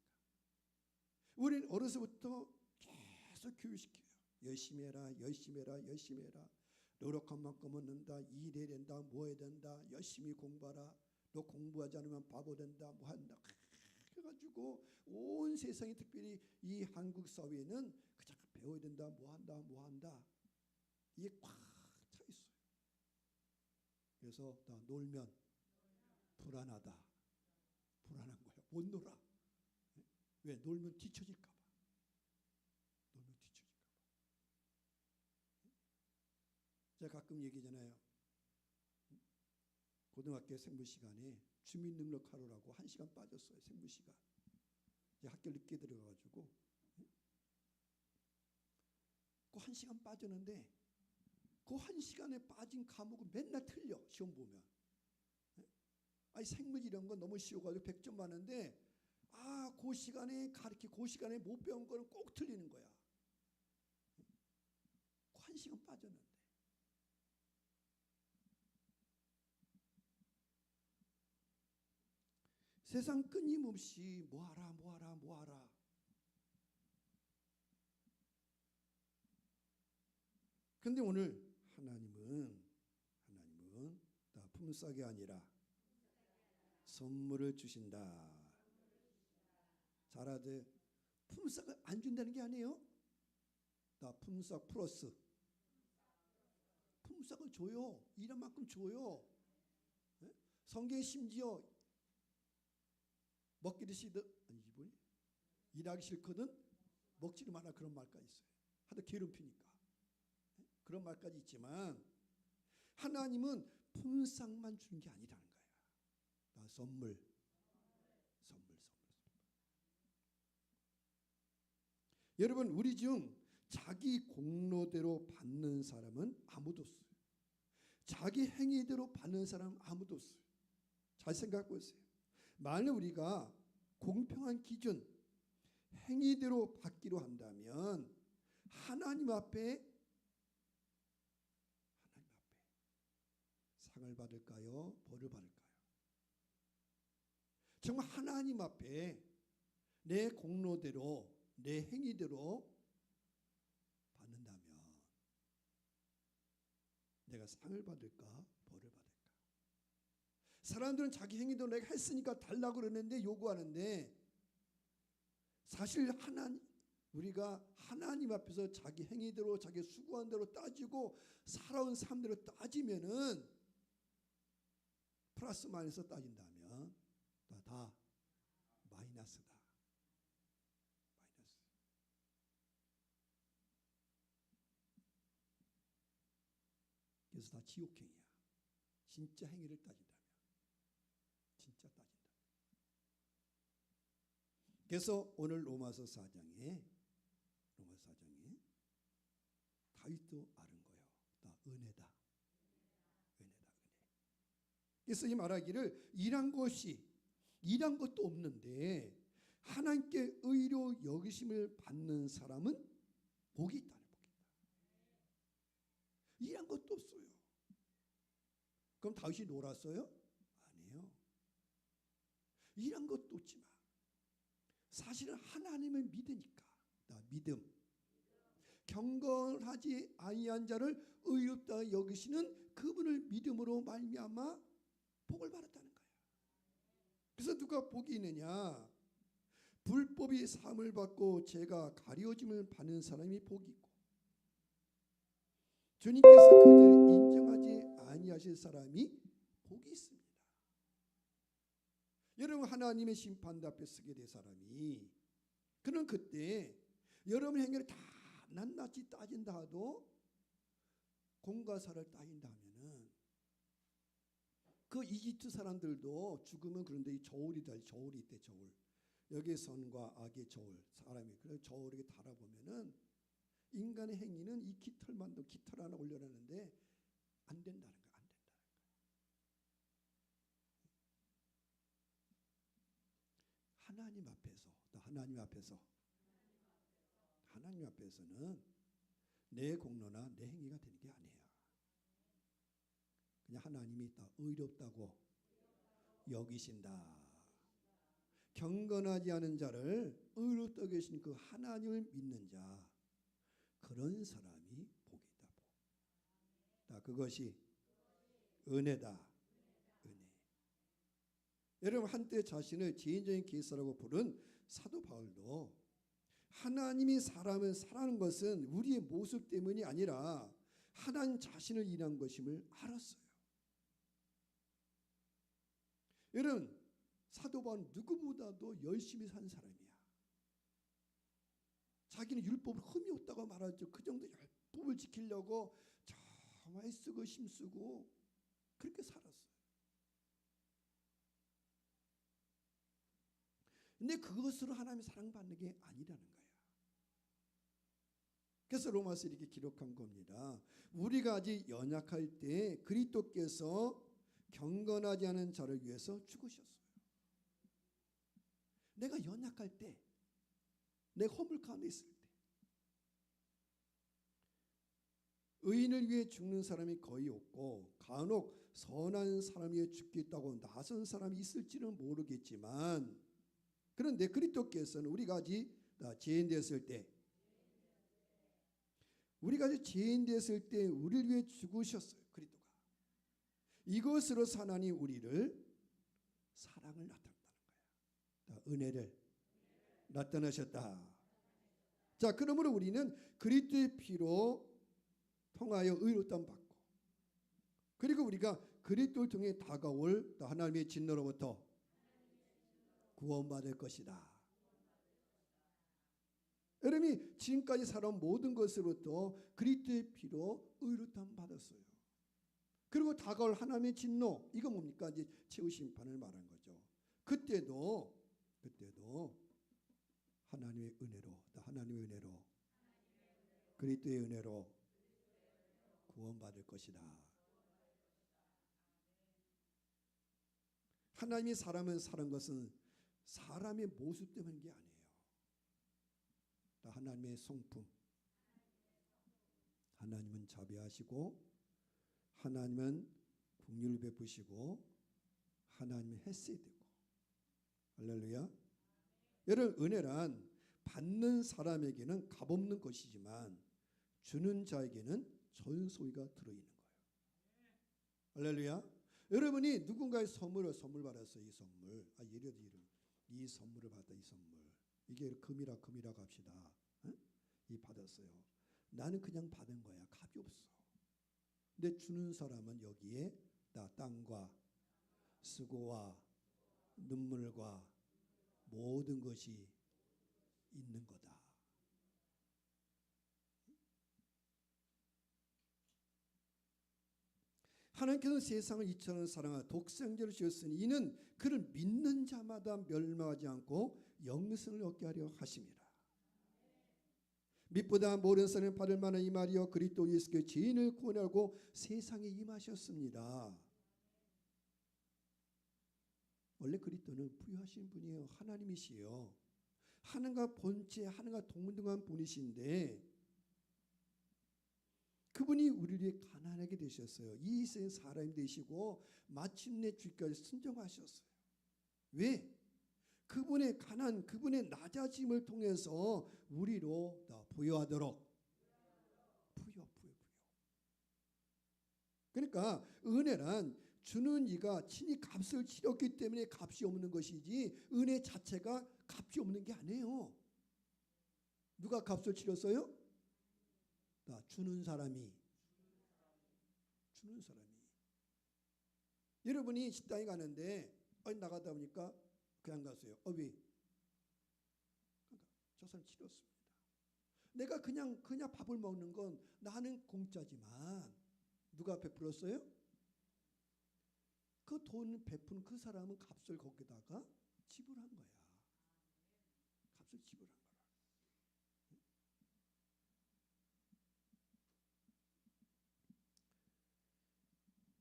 우리는 어려서부터 계속 교육시켜요. 열심히 해라, 열심히 해라, 열심히 해라. 노력한 만큼 얻는다. 일해야 된다. 뭐 해야 된다. 열심히 공부하라. 너 공부하지 않으면 바보 된다. 뭐 한다. 그래가지고 온 세상이, 특별히 이 한국 사회는 그저 배워야 된다. 뭐 한다. 뭐 한다. 이게 꽉 차 있어요. 그래서 나 놀면 불안하다. 불안한 거야. 못 놀아. 왜? 놀면 뒤처질까 봐. 놀면 뒤처질까 봐. 제가 가끔 얘기잖아요. 고등학교 생물 시간에 주민등록하러라고 1시간 빠졌어요. 생물 시간. 학교 늦게 들어가가지고 그 1시간 빠졌는데 그 1시간에 빠진 과목은 맨날 틀려. 시험 보면. 아니 생물 이런 건 너무 쉬워가지고 100점 많은데 그 시간에 그 시간에 못 배운 거는 꼭 틀리는 거야. 그 1시간 빠졌는데. 세상 끊임없이 뭐하라 뭐하라 뭐하라. 그런데 오늘 하나님은 다 품삯이 아니라 선물을 주신다. 잘하되 품삯을 안 준다는 게 아니에요. 다 품삯 플러스 품삯을 줘요. 일한 만큼 줘요. 성경에 심지어 먹기도 일하기 싫거든 먹지를 마라 그런 말까지 있어요. 하도 괴롭히니까. 그런 말까지 있지만 하나님은 품삯만 주는 게 아니라는 거야. 나 선물. 여러분 우리 중 자기 공로대로 받는 사람은 아무도 없어요. 자기 행위대로 받는 사람은 아무도 없어요. 잘 생각해 보세요. 만약 우리가 공평한 기준, 행위대로 받기로 한다면 하나님 앞에 상을 받을까요? 벌을 받을까요? 정말 하나님 앞에 내 공로대로 내 행위대로 받는다면 내가 상을 받을까? 벌을 받을까? 사람들은 자기 행위대로 내가 했으니까 달라고 그러는데 요구하는데 사실 우리가 하나님 앞에서 자기 행위대로 자기 수고한 대로 따지고 살아온 삶대로 따지면은 플러스 마이너스 따진다면 다 마이너스다. 마이너스. 그래서 다 지옥행이야. 진짜 행위를 따진다면. 진짜 따진다. 그래서 오늘 로마서 4장에 다윗도 아는 거예요. 다 은혜다. 그래서 이 말하기를 일한 것도 없는데 하나님께 의로 여기심을 받는 사람은 복이 있다는 복이 있다. 일한 것도 없어요. 그럼 다윗이 놀았어요? 아니에요. 일한 것도 없지만 사실은 하나님을 믿으니까 믿음. 경건하지 아니한 자를 의롭다 여기시는 그분을 믿음으로 말미암아 복을 받았다는 거예요. 그래서 누가 복이 있느냐? 불법이 사함을 받고 죄가 가려짐을 받는 사람이 복이 있고 주님께서 그들을 인정하지 아니하실 사람이 복이 있습니다. 여러분 하나님의 심판 앞에 서게 될 사람이 그는 그때 여러분 행위를 다 낱낱이 따진다 하도 공과사를 따진다 하면은 그 이집트 사람들도 죽으면 그런데 이 저울이다. 저울이 있대. 저울. 여기에 선과 악의 저울. 사람이 그래서 저울에게 달아보면은 인간의 행위는 이 깃털만도 깃털 하나 올려라는데 안 된다는 거야. 안 된다는 거야. 하나님 앞에서 또 하나님 앞에서는 내 공로나 내 행위가 되는 게 아니에요. 그냥 하나님이 다 의롭다고 여기신다. 경건하지 않은 자를 의롭다 여기신 그 하나님을 믿는 자, 그런 사람이 복이다. 복. 그것이 은혜다. 은혜. 여러분 한때 자신을 죄인적인 계사라고 부른 사도 바울도 하나님이 사람을 사랑하는 것은 우리의 모습 때문이 아니라 하나님 자신을 인한 것임을 알았어요. 여러분 사도 바울은 누구보다도 열심히 산 사람이야. 자기는 율법을 흠이 없다고 말하죠. 그 정도 율법을 지키려고 정말 쓰고 힘쓰고 그렇게 살았어요. 근데 그것으로 하나님의 사랑받는 게 아니라는 거야. 그래서 로마서 이렇게 기록한 겁니다. 우리가 아직 연약할 때 그리스도께서 경건하지 않은 자를 위해서 죽으셨어요. 내가 연약할 때, 내 허물 가운데 있을 때, 의인을 위해 죽는 사람이 거의 없고 간혹 선한 사람 위해 죽겠다고 나선 사람이 있을지는 모르겠지만, 그런데 그리스도께서는 우리가 아직 죄인 되었을 때, 우리를 위해 죽으셨어요. 그리스도가. 이것으로 하나님 우리를 사랑을 나타낸다는 거야. 은혜를 나타내셨다. 자, 그러므로 우리는 그리스도의 피로 통하여 의롭다함 받고, 그리고 우리가 그리스도를 통해 다가올 하나님의 진노로부터 구원받을 것이다. 여러분이 지금까지 살아온 모든 것으로부터 그리스도의 피로 의롭다함 받았어요. 그리고 다가올 하나님의 진노, 이거 뭡니까? 이제 최후 심판을 말한 거죠. 그때도 하나님의 은혜로 그리스도의 은혜로 구원받을 것이다. 하나님이 사람을 사는 것은 사람의 모습 때문인 게 아니에요. 하나님의 성품, 하나님은 자비하시고, 하나님은 긍휼을 베푸시고, 하나님은 헤세드고. 할렐루야. 여러분, 은혜란 받는 사람에게는 값없는 것이지만 주는 자에게는 전 소유가 들어있는 거예요. 할렐루야. 여러분이 누군가의 선물 받았어요. 이 선물. 예를 들어 이 선물을 받았다. 이 선물. 이게 금이라고 합시다. 응? 이 받았어요. 나는 그냥 받은 거야. 값이 없어. 근데 주는 사람은 여기에 땀과 수고와 눈물과 모든 것이 있는 거다. 하나님께서는 세상을 이처럼 사랑하여 독생자를 주셨으니 이는 그를 믿는 자마다 멸망하지 않고 영생을 얻게 하려 하심이라. 믿보다 모르는 사람은 받을 만한 이 말이여 그리스도 예수께 죄인을 구원하고 세상에 임하셨습니다. 원래 그리스도는 부유하신 분이에요. 하나님이시요. 하나님과 본체, 하나님과 동등한 분이신데 그분이 우리를 위해 가난하게 되셨어요. 이 세상 사람이 되시고 마침내 주까지 순종하셨어요. 왜? 그분의 가난, 그분의 낮아짐을 통해서 우리로 더 부여하도록. 부여. 그러니까 은혜란 주는 이가 친히 값을 치렀기 때문에 값이 없는 것이지 은혜 자체가 값이 없는 게 아니에요. 누가 값을 치렀어요? 주는 사람이. 여러분이 식당에 가는데 나가다 보니까 그냥 갔어요. 왜? 그러니까 저 사람 치렀습니다. 내가 그냥 밥을 먹는 건 나는 공짜지만 누가 베풀었어요? 그 돈 베푼 그 사람은 값을 거기다가 지불한 거야. 값을 지불한 거라.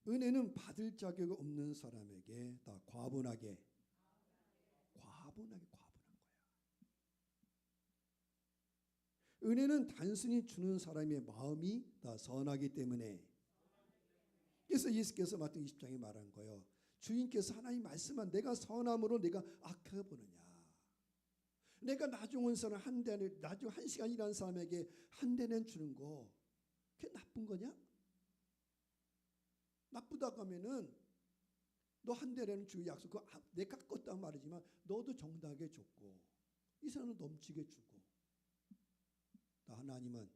은혜는 받을 자격 없는 사람에게 다 과분한 거야. 은혜는 단순히 주는 사람의 마음이 다 선하기 때문에. 그래서 예수께서 마태복음 20장에 말한 거예요. 주인께서 하나님 말씀한 내가 선함으로 내가 악하게 보느냐. 내가 나중은 사람 나중 1시간 일하는 사람에게 한 대는 주는 거 그게 나쁜 거냐? 나쁘다고 하면은 너 한 대는 주 약속 내가 깎았다는 말이지만 너도 정당하게 줬고 이 사람은 넘치게 주고 하나님은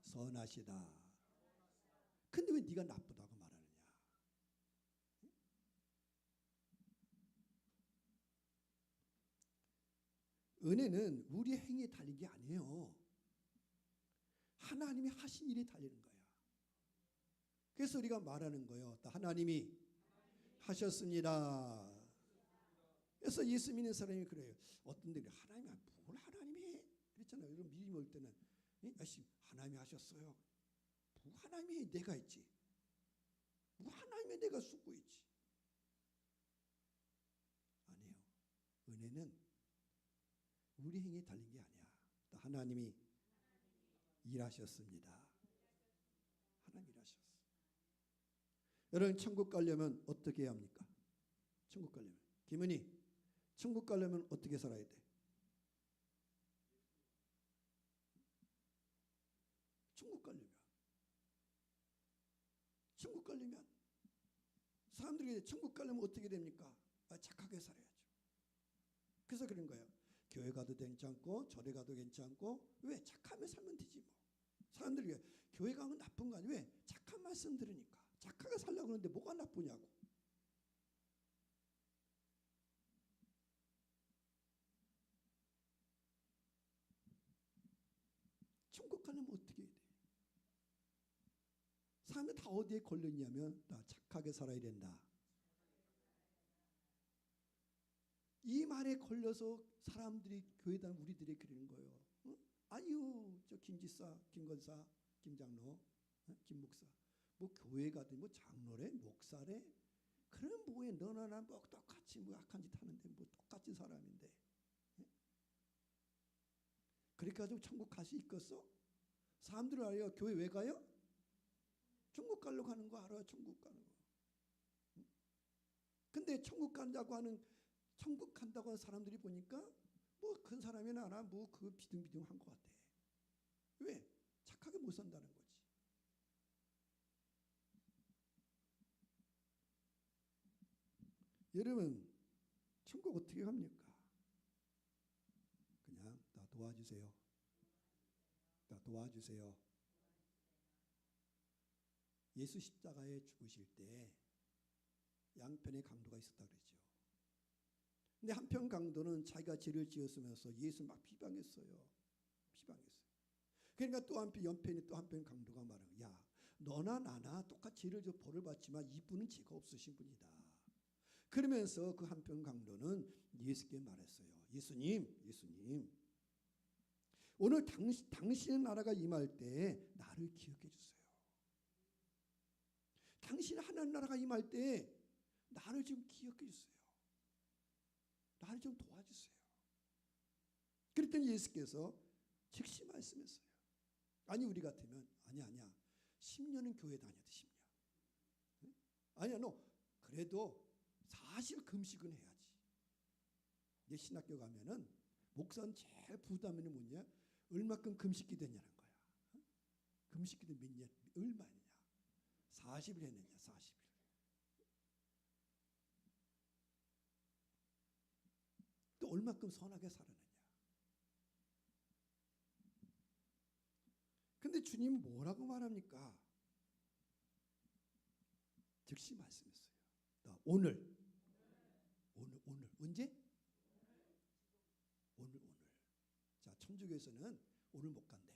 선하시다. 근데 왜 네가 나쁘다고 말하느냐? 은혜는 우리의 행위에 달린 게 아니에요. 하나님이 하신 일에 달리는 거야. 그래서 우리가 말하는 거예요. 하나님이 하셨습니다. 그래서 예수 믿는 사람이 그래요. 어떤 데는 하나님이 뭘 하나님이 해? 그랬잖아요. 여러분 믿음이 올 때는 하나님이 하셨어요. 하나님이 내가 했지. 하나님이 내가 쏟고 있지. 아니에요. 은혜는 우리 행위에 달린 게 아니야. 하나님이 일하셨습니다. 하나님 일하셨어. 여러분 천국 가려면 어떻게 해야 합니까? 천국 가려면 김은희 천국 가려면 어떻게 살아야 돼? 천국 가려면 사람들이 천국 가려면 어떻게 됩니까? 착하게 살아야죠. 그래서 그런 거예요. 교회 가도 괜찮고 절에 가도 괜찮고 왜? 착하면 살면 되지 뭐. 사람들이 교회 가면 나쁜 거 아니에요. 왜? 착한 말씀 들으니까. 착하게 살려고 하는데 뭐가 나쁘냐고. 천국 가려면 어떻게 해야 돼? 사람들 다 어디에 걸렸냐면 다 착하게 살아야 된다. 이 말에 걸려서 사람들이 교회다 우리들이 그러는 거예요. 응? 아유 저 김지사, 김건사, 김장로, 김 목사 뭐 교회 가든 뭐 장로래, 목사래 그럼 뭐해 너나 나 뭐 똑같이 뭐 악한 짓 하는데 뭐 똑같은 사람인데 그렇게 가지고 천국 갈 수 있겠어? 사람들은 알아요. 교회 왜 가요? 천국 가려고 하는 거 알아요. 천국 가는 거. 근데 천국 간다고 하는 사람들이 보니까 뭐 큰 사람이나 알아 뭐 그 비등비등한 것 같아. 왜? 착하게 못 산다는 거지. 여러분 천국 어떻게 갑니까? 그냥 다 도와주세요. 다 도와주세요. 예수 십자가에 죽으실 때 양편의 강도가 있었다 그랬죠. 근데 한편 강도는 자기가 죄를 지었으면서 예수 막 비방했어요. 그러니까 또 한편 연편이 또 한편 강도가 말하는 야 너나 나나 똑같이 죄를 져 벌을 받지만 이분은 죄가 없으신 분이다. 그러면서 그 한편 강도는 예수께 말했어요. 예수님 오늘 당신의 나라가 임할 때 나를 기억해 주세요. 당신 하나님 나라가 임할 때 나를 좀 기억해 주세요. 나를 좀 도와주세요. 그랬더니 예수께서 즉시 말씀했어요. 아니 우리 같으면 아니야 10년은 교회 다녀도 10년. 아니야 너 그래도 사실 금식은 해야지. 내 신학교 가면은 목사는 제일 부담하는 뭐냐? 얼마큼 금식기 되냐는 거야. 금식기 몇 년 얼마냐? 40일 했느냐 40일. 또 얼마큼 선하게 살았느냐. 근데 주님은 뭐라고 말합니까? 즉시 말씀했어요. 오늘 언제? 오늘. 자, 천주교에서는 오늘 못 간대.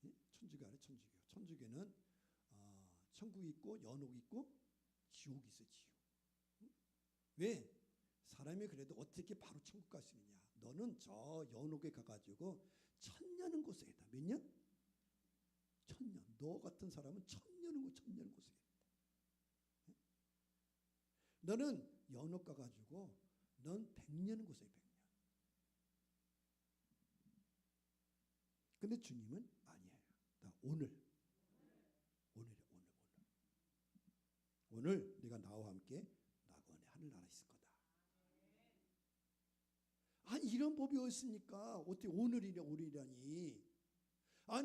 예? 천주교 아래 천주교. 천주교는 천국이 있고 연옥이 있고 지옥이 있어, 지옥. 왜? 사람이 그래도 어떻게 바로 천국 갈 수 있느냐? 너는 저 연옥에 가가지고 천년은 고생했다. 몇 년? 천년. 너 같은 사람은 천년은 고생했다. 너는 연옥 가가지고 넌 100년은 고생해. 100년. 근데 주님은 아니에요. 오늘 네가 나와 함께 낙원의 하늘나라에 있을 거다. 이런 법이 어딨습니까? 어떻게 오늘이라니?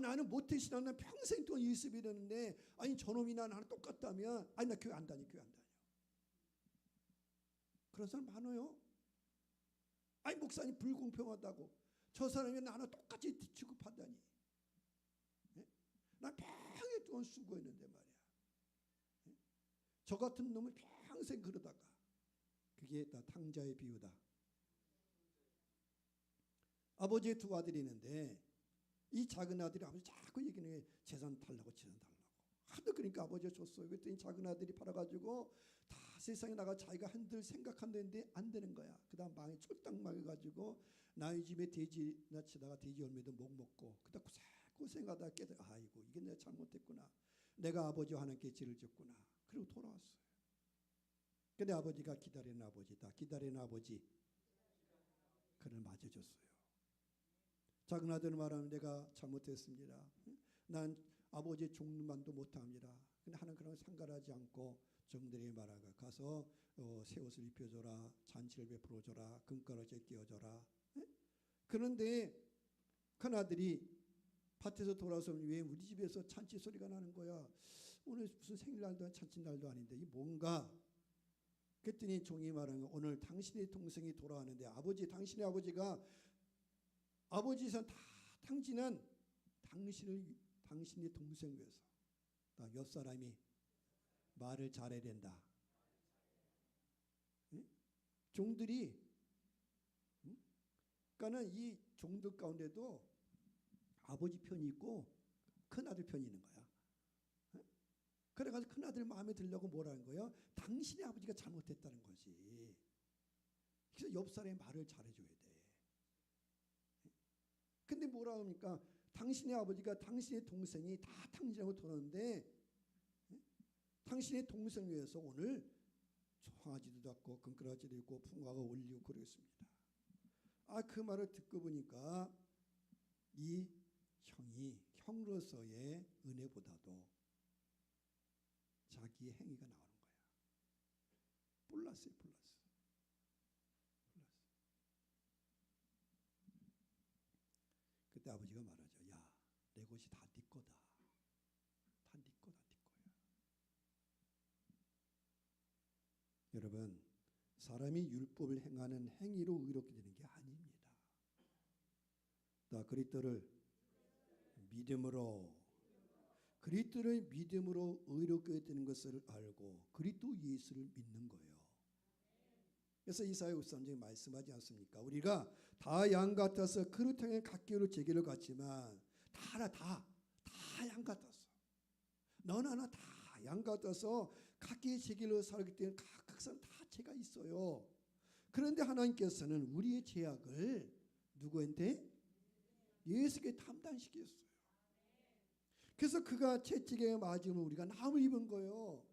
나는 모태신앙 평생 동안 예수 믿었는데 저놈이나 나랑 똑같다면 나 교회 안 다녀. 그런 사람 많아요. 목사님 불공평하다고. 저 사람이 나랑 똑같이 취급하다니. 예? 나 평생 동안 수고했는데 말이야. 예? 저 같은 놈은 평생 그러다가 그게 다 탕자의 비유다. 아버지의 두 아들이 있는데 이 작은 아들이 아버지 자꾸 얘기는 게 재산 달라고. 하도 그러니까 아버지가 줬어요. 그랬더니 작은 아들이 팔아가지고 다 세상에 나가 자기가 한들 생각한다는데 안 되는 거야. 그 다음 망에 쫄딱 망해가지고 나의 집에 돼지 낳치다가 돼지 열매도 못 먹고 그다 고생하다 깨달아 아이고 이게 내가 잘못했구나. 내가 아버지와 하나님께 죄를 졌구나. 그리고 돌아왔어요. 근데 아버지가 기다리는 아버지다. 기다리는 아버지 그를 맞아줬어요. 작은 아들은 말하면 내가 잘못했습니다. 난 아버지의 종만도 못합니다. 근데 하나님 그런 걸 상관하지 않고 종들이 말하가 가서 새 옷을 입혀줘라. 잔치를 베풀어줘라. 금가락지에 끼워줘라. 그런데 큰아들이 밭에서 돌아서면 왜 우리 집에서 잔치 소리가 나는 거야. 오늘 무슨 생일날도 잔치날도 아닌데 이 뭔가. 그랬더니 종이 말하는 거 오늘 당신의 동생이 돌아왔는데 당신의 아버지가 아버지에서 다 탕진한 당신의 동생 위해서 옆 사람이 말을 잘해야 된다. 응? 종들이 그러니까는 이 종들 가운데도 아버지 편이 있고 큰아들 편이 있는 거야. 응? 그래가지고 큰아들 마음에 들려고 뭐라는 거예요? 당신의 아버지가 잘못했다는 거지. 그래서 옆 사람의 말을 잘해줘야 돼. 근데 뭐라 합니까? 당신의 아버지가 당신의 동생이 다 탕진하고 돌았는데 당신의 동생 위해서 오늘 송아지도 잡고 금그라지도 있고 풍화가 올리고 그러겠습니다. 그 말을 듣고 보니까 이 형이 형으로서의 은혜보다도 자기의 행위가 나오는 거야. 플러스. 그때 아버지가 말하죠. 야, 내 것이 다 네 거다. 다 네 거야. 여러분, 사람이 율법을 행하는 행위로 의롭게 되는 게 아닙니다. 그리스도를 믿음으로 의롭게 되는 것을 알고 그리스도 예수를 믿는 거예요. 그래서 이사야 53장에 말씀하지 않습니까? 우리가 다 양 같아서 그릇 향해 각기로 제기를 갔지만 다 양 같았어. 너나 나 다 양 같아서 각기의 제기로 살기 때문에 각 사람 다 죄가 있어요. 그런데 하나님께서는 우리의 죄악을 누구한테? 예수께 담당시켰어요. 그래서 그가 채찍에 맞으면 우리가 나음을 입은 거예요.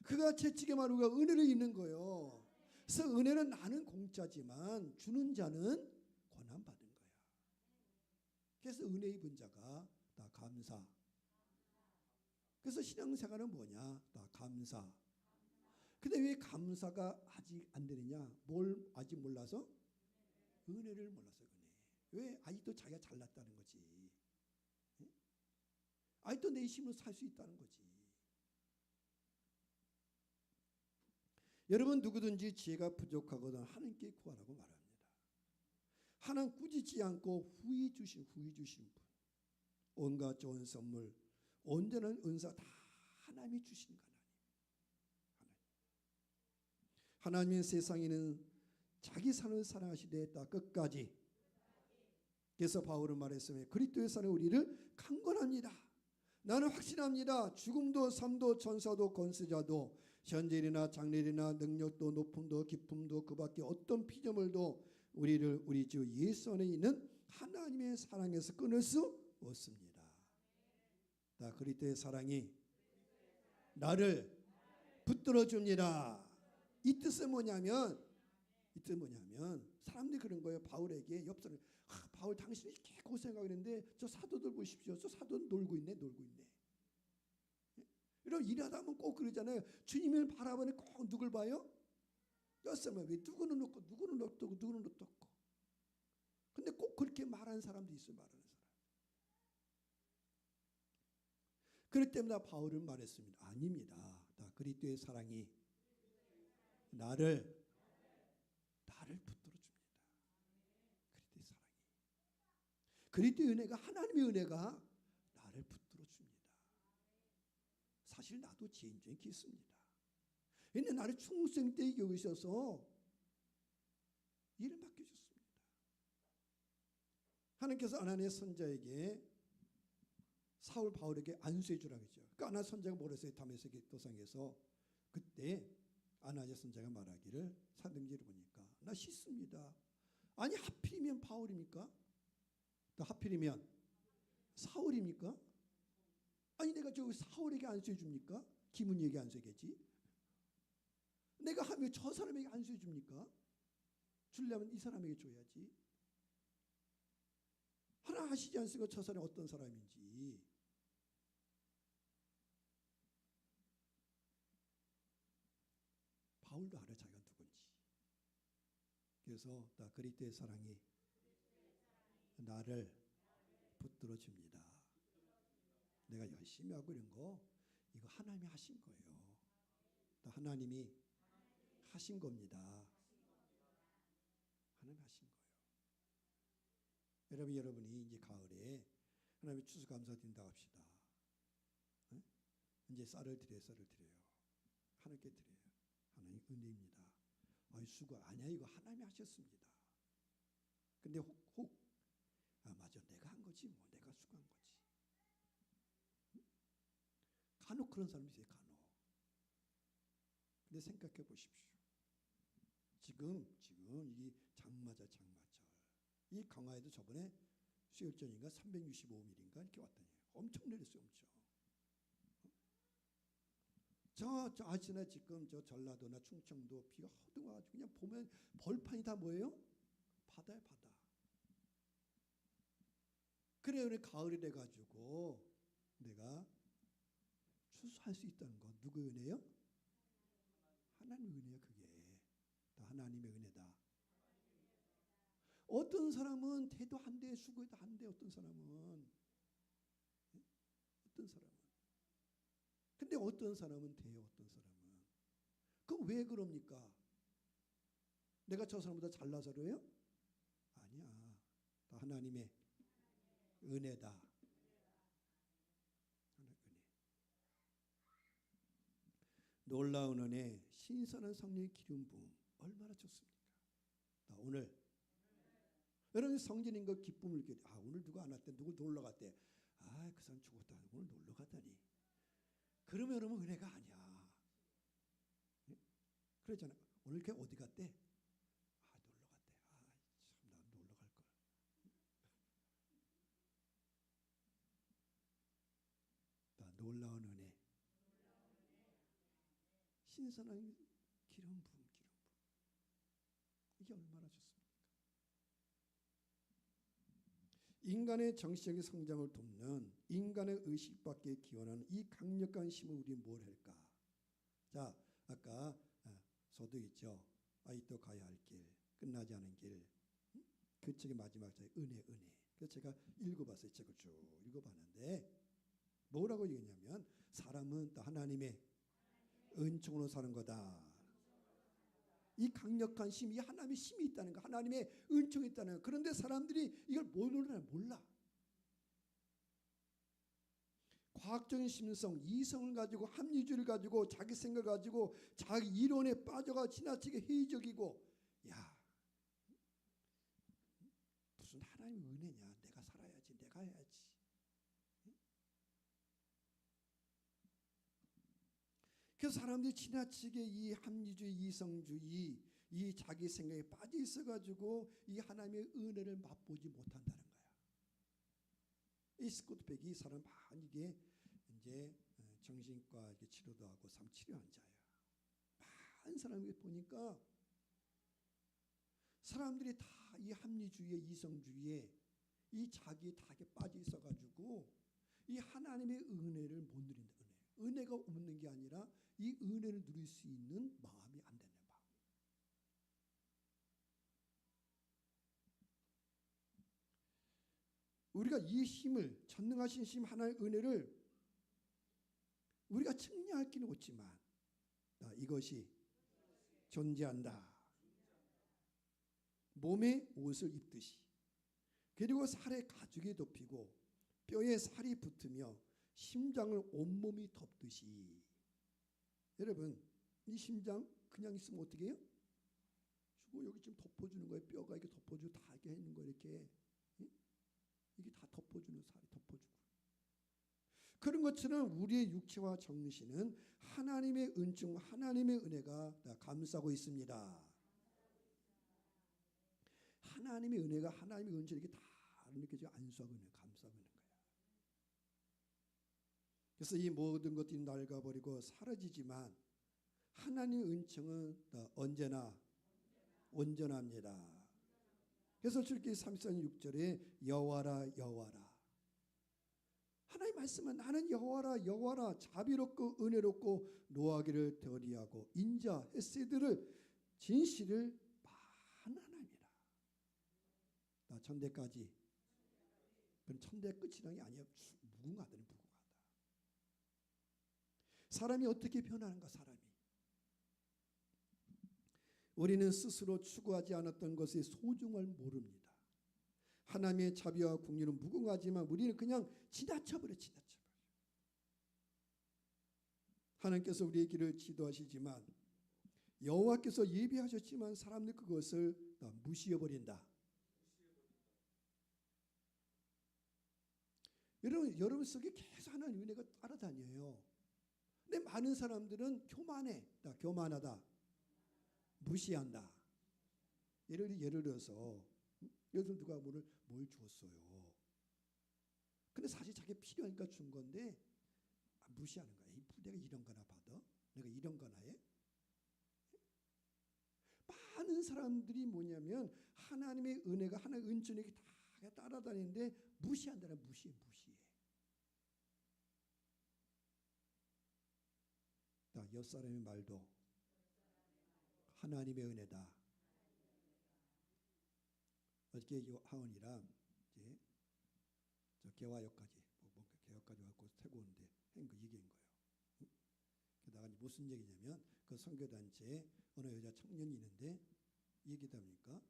그가 채찍에 맞으면 우리가 은혜를 입는 거예요. 그래서 은혜는 나는 공짜지만 주는 자는 권한 받은 거야. 그래서 은혜 입은 자가 다 감사. 그래서 신앙생활은 뭐냐? 다 감사. 근데 왜 감사가 아직 안 되느냐? 뭘 아직 몰라서? 은혜를 몰라서 그래. 왜? 아직도 자기가 잘났다는 거지. 아직도 내 힘으로 살 수 있다는 거지. 여러분 누구든지 지혜가 부족하거든 하나님께 구하라고 말합니다. 하나님 꾸짖지 않고 후히 주신 분. 온갖 좋은 선물, 온전한 은사 다 하나님이 주신 거. 하나님의 세상에는 자기 삶을 사랑하시되 끝까지. 그래서 바울은 말했으며 그리스도의 사랑은 우리를 강권합니다. 나는 확신합니다. 죽음도 삶도 천사도 권세자도 현재일이나 장래일이나 능력도 높음도 기쁨도 그 밖에 어떤 피조물도 우리를 우리 주 예수 안에 있는 하나님의 사랑에서 끊을 수 없습니다. 나 그리스도의 사랑이 나를 붙들어 줍니다. 이 뜻은 뭐냐면 사람들이 그런 거예요. 바울에게 옆 사람 바울 당신이 이렇게 고생하고 있는데 저 사도들 보십시오. 저 사도는 놀고 있네. 이런 일하다 보면 꼭 그러잖아요. 주님을 바라보는 꼭 누굴 봐요? 왜 누구는 없고 누구는 어떻고 누구는 어떻고. 근데 꼭 그렇게 말하는 사람도 있어요. 말하는 사람. 그럴 때마다 바울은 말했습니다. 아닙니다. 다 그리스도의 사랑이 나를 붙들어 줍니다. 그리스도의 사랑이. 그리스도의 은혜가 하나님의 은혜가 나를 붙들어 줍니다. 사실 나도 죄인중에 있습니다. 근데 나를 충성되게 여기셔서 일을 맡겨줬습니다. 하나님께서 아나니아 선자에게 사울 바울에게 안수해 주라고 했죠. 그러니까 아나니아 선자가 뭐랬어요? 다메섹 도상에서 그때 아나니아 선자가 말하기를 사등지를 보니까 나 싫습니다. 아니 하필이면 바울입니까? 또 하필이면 사울입니까? 아니 내가 저 사울에게 안수해 줍니까? 기문이에게 안수해겠지. 내가 하면 저 사람에게 안수해 줍니까? 주려면 이 사람에게 줘야지. 하나 하시지 않습니까? 저 사람이 어떤 사람인지. 바울도 알아 자기가 누군지. 그래서 나 그리스도의 사랑이 나를 붙들어 줍니다. 내가 열심히 하고 이런 거 이거 하나님이 하신 거예요. 하나님이 하신 겁니다. 하나님 하신 거예요. 여러분이 이제 가을에 하나님 추수감사드린다고 합시다. 네? 이제 쌀을 드려요. 하나님께 드려요. 하나님 은혜입니다. 수고 아니야 이거 하나님이 하셨습니다. 근데 혹 맞아 내가 한 거지 뭐 내가 수고한 거지. 간혹 그런 사람이 있어요. 간혹. 근데 생각해 보십시오. 지금 이 장마절 이 강화에도 저번에 수요일전인가 365mm인가 이렇게 왔더니 엄청 내렸어요. 엄청. 저 아시나 지금 저 전라도나 충청도 비가 허둥 와가지고 그냥 보면 벌판이 다 뭐예요? 바다야 바다. 그래 오늘 가을이 돼가지고 내가 추수할 수 있다는 거 누구의 은혜요? 하나님의 은혜야 그게. 다 하나님의 은혜다. 어떤 사람은 대도 한대 수고해도 한대 어떤 사람은 근데 어떤 사람은 돼요. 어떤 사람은 그럼 왜 그럽니까? 내가 저 사람보다 잘나서 그래요? 아니야. 다 하나님의 은혜다. 은혜. 놀라운 은혜 신선한 성령의 기름 부음 얼마나 좋습니까? 오늘 여러분 성전인 거 기쁨을 느껴. 오늘 누가 안 왔대. 누구 놀러 갔대. 그 사람 죽었다. 오늘 놀러 갔다니. 그러면 여러분 은혜가 아니야. 네? 그러잖아. 오늘 걔 어디 갔대? 놀러 갔대. 참 나 놀러 갈 걸. 나 놀라운 은혜. 신선한 기름 부음. 이게 얼마나 좋습니까? 인간의 정신적인 성장을 돕는 인간의 의식밖에 기원하는 이 강력한 힘을 우리는 뭘 할까? 자, 아까 소득 있죠. 아직도 가야 할 길, 끝나지 않은 길. 그 책의 마지막 자 은혜. 그래서 제가 읽어봤어요. 책을 쭉 읽어봤는데 뭐라고 얘기했냐면 사람은 또 하나님의 은총으로 사는 거다. 이 강력한 힘, 이 하나님의 힘이 있다는 거, 하나님의 은총이 있다는 거. 그런데 사람들이 이걸 몰라. 과학적인 심성, 이성을 가지고 합리주의를 가지고 자기 생각을 가지고 자기 이론에 빠져가 지나치게 회의적이고, 야, 무슨 하나님의 은혜냐, 내가 살아야지, 내가 해야지. 그래서 사람들이 지나치게 이 합리주의, 이성주의, 이 자기 생각에 빠져 있어가지고 이 하나님의 은혜를 맛보지 못한다는 거야. 이 스코트백이 사람 이게 이제 정신과 치료도 하고 치료한 자야. 많은 사람이 보니까 사람들이 다 이 합리주의에, 이성주의에, 이 자기 닭에 빠져 있어가지고 이 하나님의 은혜를 못 누린다. 은혜가 없는 게 아니라 이 은혜를 누릴 수 있는 마음이 안 되는 마음. 우리가 이 힘을, 전능하신 힘 하나의 은혜를 우리가 측량할 길은 없지만 이것이 존재한다. 몸에 옷을 입듯이, 그리고 살에 가죽이 덮이고 뼈에 살이 붙으며 심장을 온몸이 덮듯이. 여러분, 이 심장 그냥 있으면 어떻게 해요? 주고 여기 좀 덮어주는 거예요. 뼈가 이렇게 덮어주고 다 이렇게 있는 거 이렇게. 이게 다 덮어주는, 살이 덮어주고. 그런 것처럼 우리의 육체와 정신은 하나님의 은총, 하나님의 은혜가 다 감싸고 있습니다. 하나님의 은혜가, 하나님의 은총이 이렇게 다 이렇게 안수하고 있는, 감싸고 있는 거야. 그래서 이 모든 것들이 낡아버리고 사라지지만 하나님의 은총은 언제나 온전합니다. 그래서 출애굽기 34장 6절에 여호와라 여호와라, 하나님 말씀은 나는 여호와라 여호와라, 자비롭고 은혜롭고 노하기를 더디하고 인자 헤세드를 진실을 많은 하나님이라. 나 천대까지. 그건 천대 끝이라는 게 아니야. 무궁하다는, 무궁하다. 사람이 어떻게 변하는가? 사람이, 우리는 스스로 추구하지 않았던 것의 소중함을 모릅니다. 하나님의 자비와 긍휼은 무궁하지만 우리는 그냥 지나쳐버려. 하나님께서 우리의 길을 지도하시지만, 여호와께서 예비하셨지만 사람들 그것을 다 무시해버린다. 여러분 속에 계속 하나님의 은혜가 따라다녀요. 근데 많은 사람들은 교만해, 교만하다, 무시한다. 예를 들어서 요즘 누가 뭘 주었어요. 근데 사실 자기 필요하니까 준 건데 무시하는 거야. 내가 이런 거나 받아? 내가 이런 거나 해? 많은 사람들이 뭐냐면 하나님의 은혜가, 하나님의 은총이 다 따라다니는데 무시한다는, 무시해. 옆 사람의 말도 하나님의 은혜다. 어저께 하원이랑 이제 저 개화역까지 개화까지 왔고 태고 오는데 한 거 얘기한 거예요. 게다가 무슨 얘기냐면 그 선교단체에 어느 여자 청년이 있는데 얘기다 보니까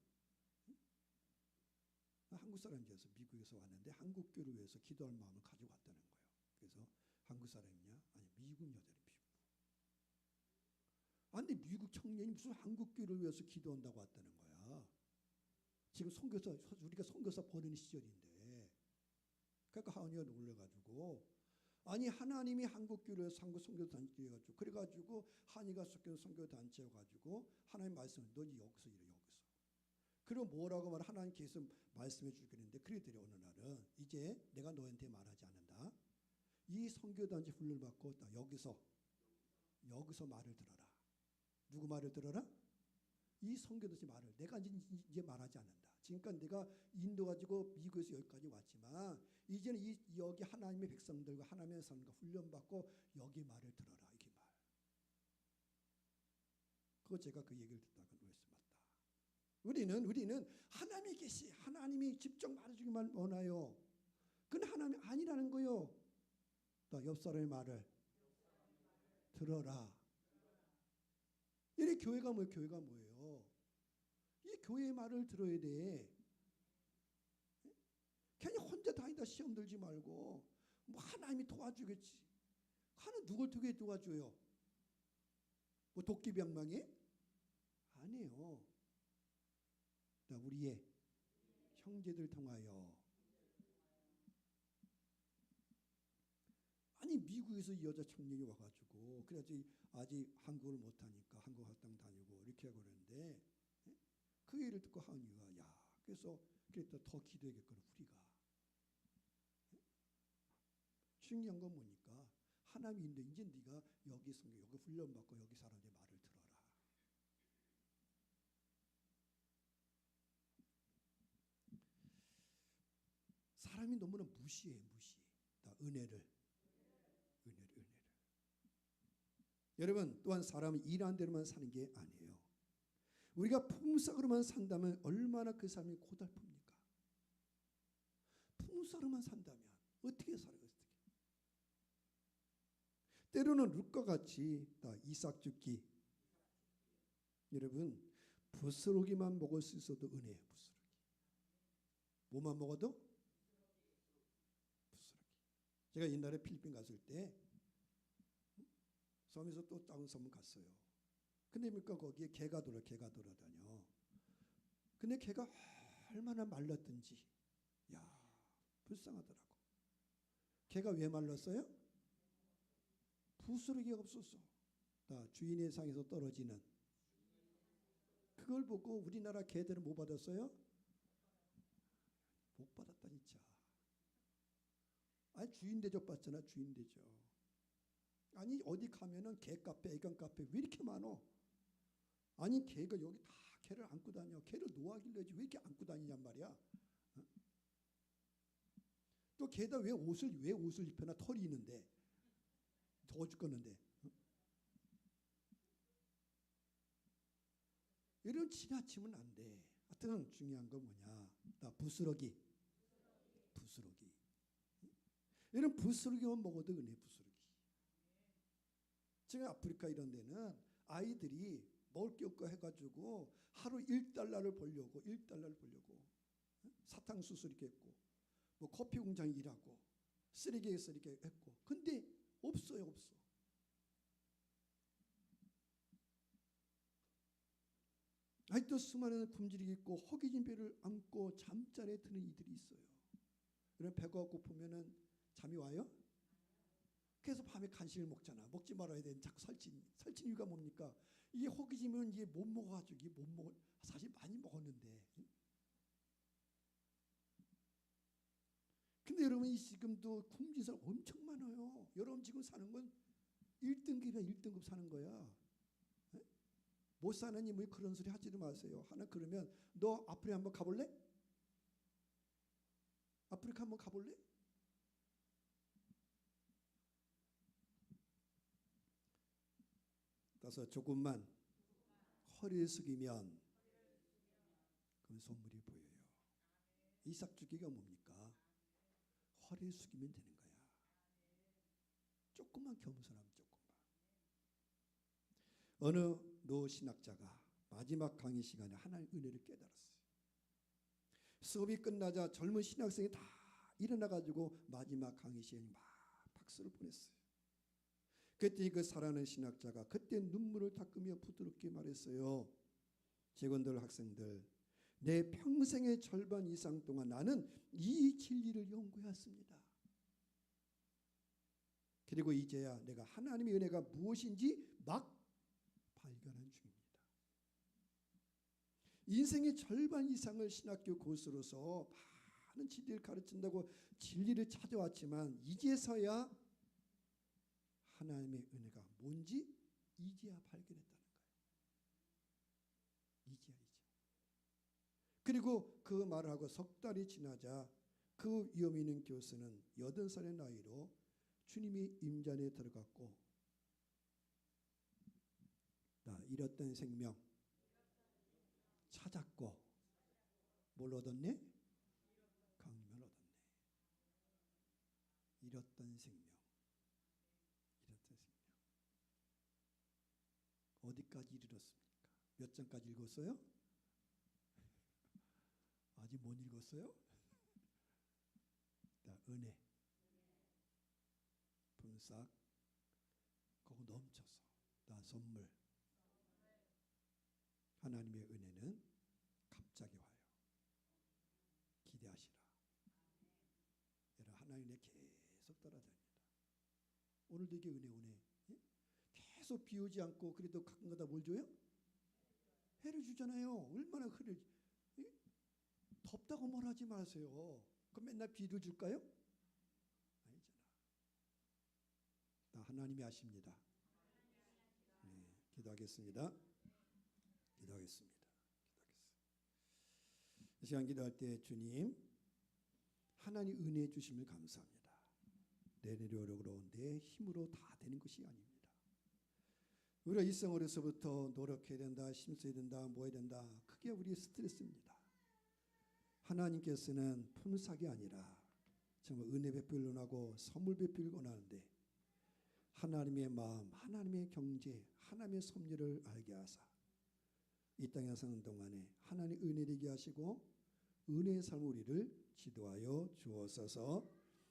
한국 사람이어서 미국에서 왔는데 한국교를 위해서 기도할 마음을 가지고 왔다는 거예요. 그래서 한국 사람이냐? 아니, 미국 여자래. 근데 미국 청년이 무슨 한국교를 위해서 기도한다고 왔다는 거야. 지금 우리가 선교사 보내는 시절인데. 그러니까 하은이가 놀래가지고, 아니 하나님이 한국교를 위해서 한국 선교단체 해가지고, 그래가지고 한이가 속해서 선교단체여가지고 하나님 말씀을 너 여기서 이래, 여기서. 그리고 뭐라고 말해? 하나님께서 말씀해 주겠는데, 그랬더니 어느 날은 이제 내가 너한테 말하지 않는다. 이 선교단체 훈련을 받고 여기서 말을 들어라. 누구 말을 들어라? 이 선교단체 말을. 내가 이제 말하지 않는다. 지금까지 내가 인도가지고 미국에서 여기까지 왔지만 이제는 여기 하나님의 백성들과 하나님의 사람과 훈련받고 여기 말을 들어라. 이게 말. 그거 제가 그 얘기를 듣다가 놀랐습니다. 우리는 하나님이 계시, 하나님이 직접 말해주기만 원해요. 그건 하나님이 아니라는 거요. 또 옆 사람의 말을 들어라. 이 교회가 뭐예요? 교회가 뭐예요? 이 교회의 말을 들어야 돼. 괜히 혼자 다니다 시험 들지 말고 뭐 하나님이 도와주겠지. 하나님 누굴 어떻게 도와줘요? 뭐 도끼병망이? 아니에요. 우리의 형제들 통하여. 아니 미국에서 이 여자 청년이 와가지고 그래야지 아직 한국어를 못하니까 한국 학당 다니고 이렇게 하고 그러는데 그 얘기를 듣고 한이가 야 그래서 그랬다 더 기도해야겠구나 우리가. 중요한 건 뭐니까 하나님이 있는데 이제 네가 여기 성경 여기 훈련받고 여기 사람들의 말을 들어라. 사람이 너무나 무시해. 다 은혜를. 여러분 또한 사람은 일하는 대로만 사는 게 아니에요. 우리가 풍속으로만 산다면 얼마나 그 삶이 고달픕니까? 풍속으로만 산다면 어떻게 살아요? 때로는 룻과 같이 이삭 죽기. 여러분 부스러기만 먹을 수 있어도 은혜예요. 부스러기. 뭐만 먹어도? 부스러기. 제가 옛날에 필리핀 갔을 때 섬에서 또 다른 섬을 갔어요. 근데 그러니까 거기에 개가 돌아다녀. 근데 개가 얼마나 말랐든지 야 불쌍하더라고. 개가 왜 말랐어요? 부스러기가 없었어. 주인의 상에서 떨어지는. 그걸 보고 우리나라 개들은 뭐 받았어요? 못 받았다 진짜. 아니 주인 대접 받잖아. 주인 대접. 아니 어디 가면은 개 카페, 애견 카페 왜 이렇게 많어? 아니 개가 여기 다 개를 안고 다녀. 개를 놓아길래 왜 이렇게 안고 다니냔 말이야. 어? 또 개다 왜 옷을 입혀나 털이 있는데 더워 죽겠는데. 어? 이런 지나치면 안 돼. 하여튼 중요한 건 뭐냐? 부스러기. 이런 부스러기만 먹어도 은혜 부스러기. 지금 아프리카 이런 데는 아이들이 먹을 게 없고 해가지고 하루 1달러를 벌려고 사탕수수 이렇게 했고 뭐 커피 공장 일하고 쓰레기에서 이렇게 했고 근데 없어요. 아직도 수많은 굶주리게 있고 허기진 배를 안고 잠자리에 드는 이들이 있어요. 그럼 배가 고프면은 잠이 와요? 그래서 밤에 간식을 먹잖아. 먹지 말아야 되는 자꾸 살찐 이유가 뭡니까? 이게 허기지면 이게 못 먹어가지고 이게 못 먹어. 사실 많이 먹었는데. 근데 여러분 이 지금도 굶진 사람 엄청 많아요. 여러분 지금 사는 건 1등급이야. 1등급 사는 거야. 못 사느니 뭐 그런 소리 하지도 마세요. 하나 그러면 너 아프리카 한번 가볼래? 아프리카 한번 가볼래? 따라서 조금만 허리를 숙이면 그런 선물이 보여요. 이삭 주기가 뭡니까? 허리를 숙이면 되는 거야. 조금만 겸손하면 조금만. 어느 노 신학자가 마지막 강의 시간에 하나님의 은혜를 깨달았어요. 수업이 끝나자 젊은 신학생이 다 일어나가지고 마지막 강의 시간에 막 박수를 보냈어요. 그때 그 살아있는 신학자가 그때 눈물을 닦으며 부드럽게 말했어요. 직원들 학생들 내 평생의 절반 이상 동안 나는 이 진리를 연구해왔습니다. 그리고 이제야 내가 하나님의 은혜가 무엇인지 막 발견한 중입니다. 인생의 절반 이상을 신학교 교수로서 많은 진리를 가르친다고 진리를 찾아왔지만 이제서야 하나님의 은혜가 뭔지 이제야 발견했다는 거예요. 이제야. 그리고 그 말을 하고 석 달이 지나자 그 위험 있는 교수는 80살의 나이로 주님의 임재에 들어갔고 잃었던 생명 찾았고 뭘 얻었네? 강림을 얻었네. 잃었던 생명. 어디까지 이르렀습니까? 몇 장까지 읽었어요? 아직 못 읽었어요? 은혜. 싹 그거 넘쳐서 나 선물. 하나님의 은혜는 갑자기 와요. 기대하시라. 여러분 하나님 은혜 계속 따라다닙니다. 오늘도 이게 은혜 오네. 예? 계속 비 오지 않고 그래도 가끔가다 뭘 줘요? 해를 주잖아요. 얼마나 해를. 예? 덥다고 뭘 하지 마세요. 그럼 맨날 비를 줄까요? 아니잖아. 나 하나님이 아십니다. 네, 기도하겠습니다. 기도하겠습니다. 이 시간 기도할 때 주님 하나님 은혜 주심을 감사합니다. 내 노력으로 내 힘으로 다 되는 것이 아닙니다. 우리가 일생으로서부터 노력해야 된다, 힘써야 된다, 뭐 해야 된다. 그게 우리의 스트레스입니다. 하나님께서는 품삯이 아니라 정말 은혜 베풀 원하고 선물 베풀 원하는데 하나님의 마음, 하나님의 경제, 하나님의 섭리를 알게 하사 이 땅에 사는 동안에 하나님 은혜 되게 하시고 은혜의 삶 우리를 지도하여 주옵소서.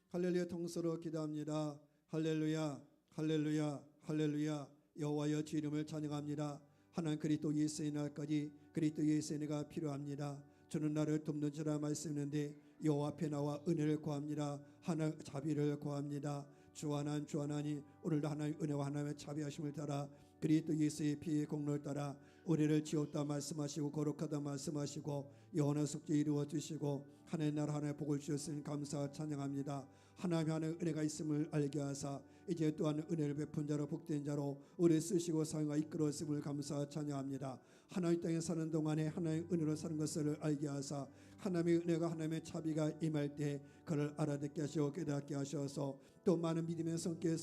할렐루야. 통서로 기도합니다. 할렐루야, 할렐루야, 할렐루야. 여호와여 주 이름을 찬양합니다. 하나님 그리스도 예수의 날까지 그리스도 예수의 은혜가 필요합니다. 주는 나를 돕는 자라 말씀했는데 여호와 앞에 나와 은혜를 구합니다. 하나님 자비를 구합니다. 주 하나님 오늘도 하나님 은혜와 하나님의 자비하심을 따라 그리스도 예수의 피의 공로를 따라 우리를 지었다 말씀하시고 거룩하다 말씀하시고 영원한 속죄 이루어 주시고 하나님 나라 하나님의 복을 주셨으니 감사 찬양합니다. 하나님 안에 은혜가 있음을 알게 하사 이제 또한 은혜를 베푼 자로 복된 자로 우리 쓰시고 사용하 이끌었음을 감사 찬양합니다. 하나님 땅에 사는 동안에 하나님의 은혜로 사는 것을 알게 하사 하나님의 은혜가 하나님의 자비가 임할 때 그를 알아듣게 하시고 깨닫게 하셔서 또 많은 믿음의 성격에서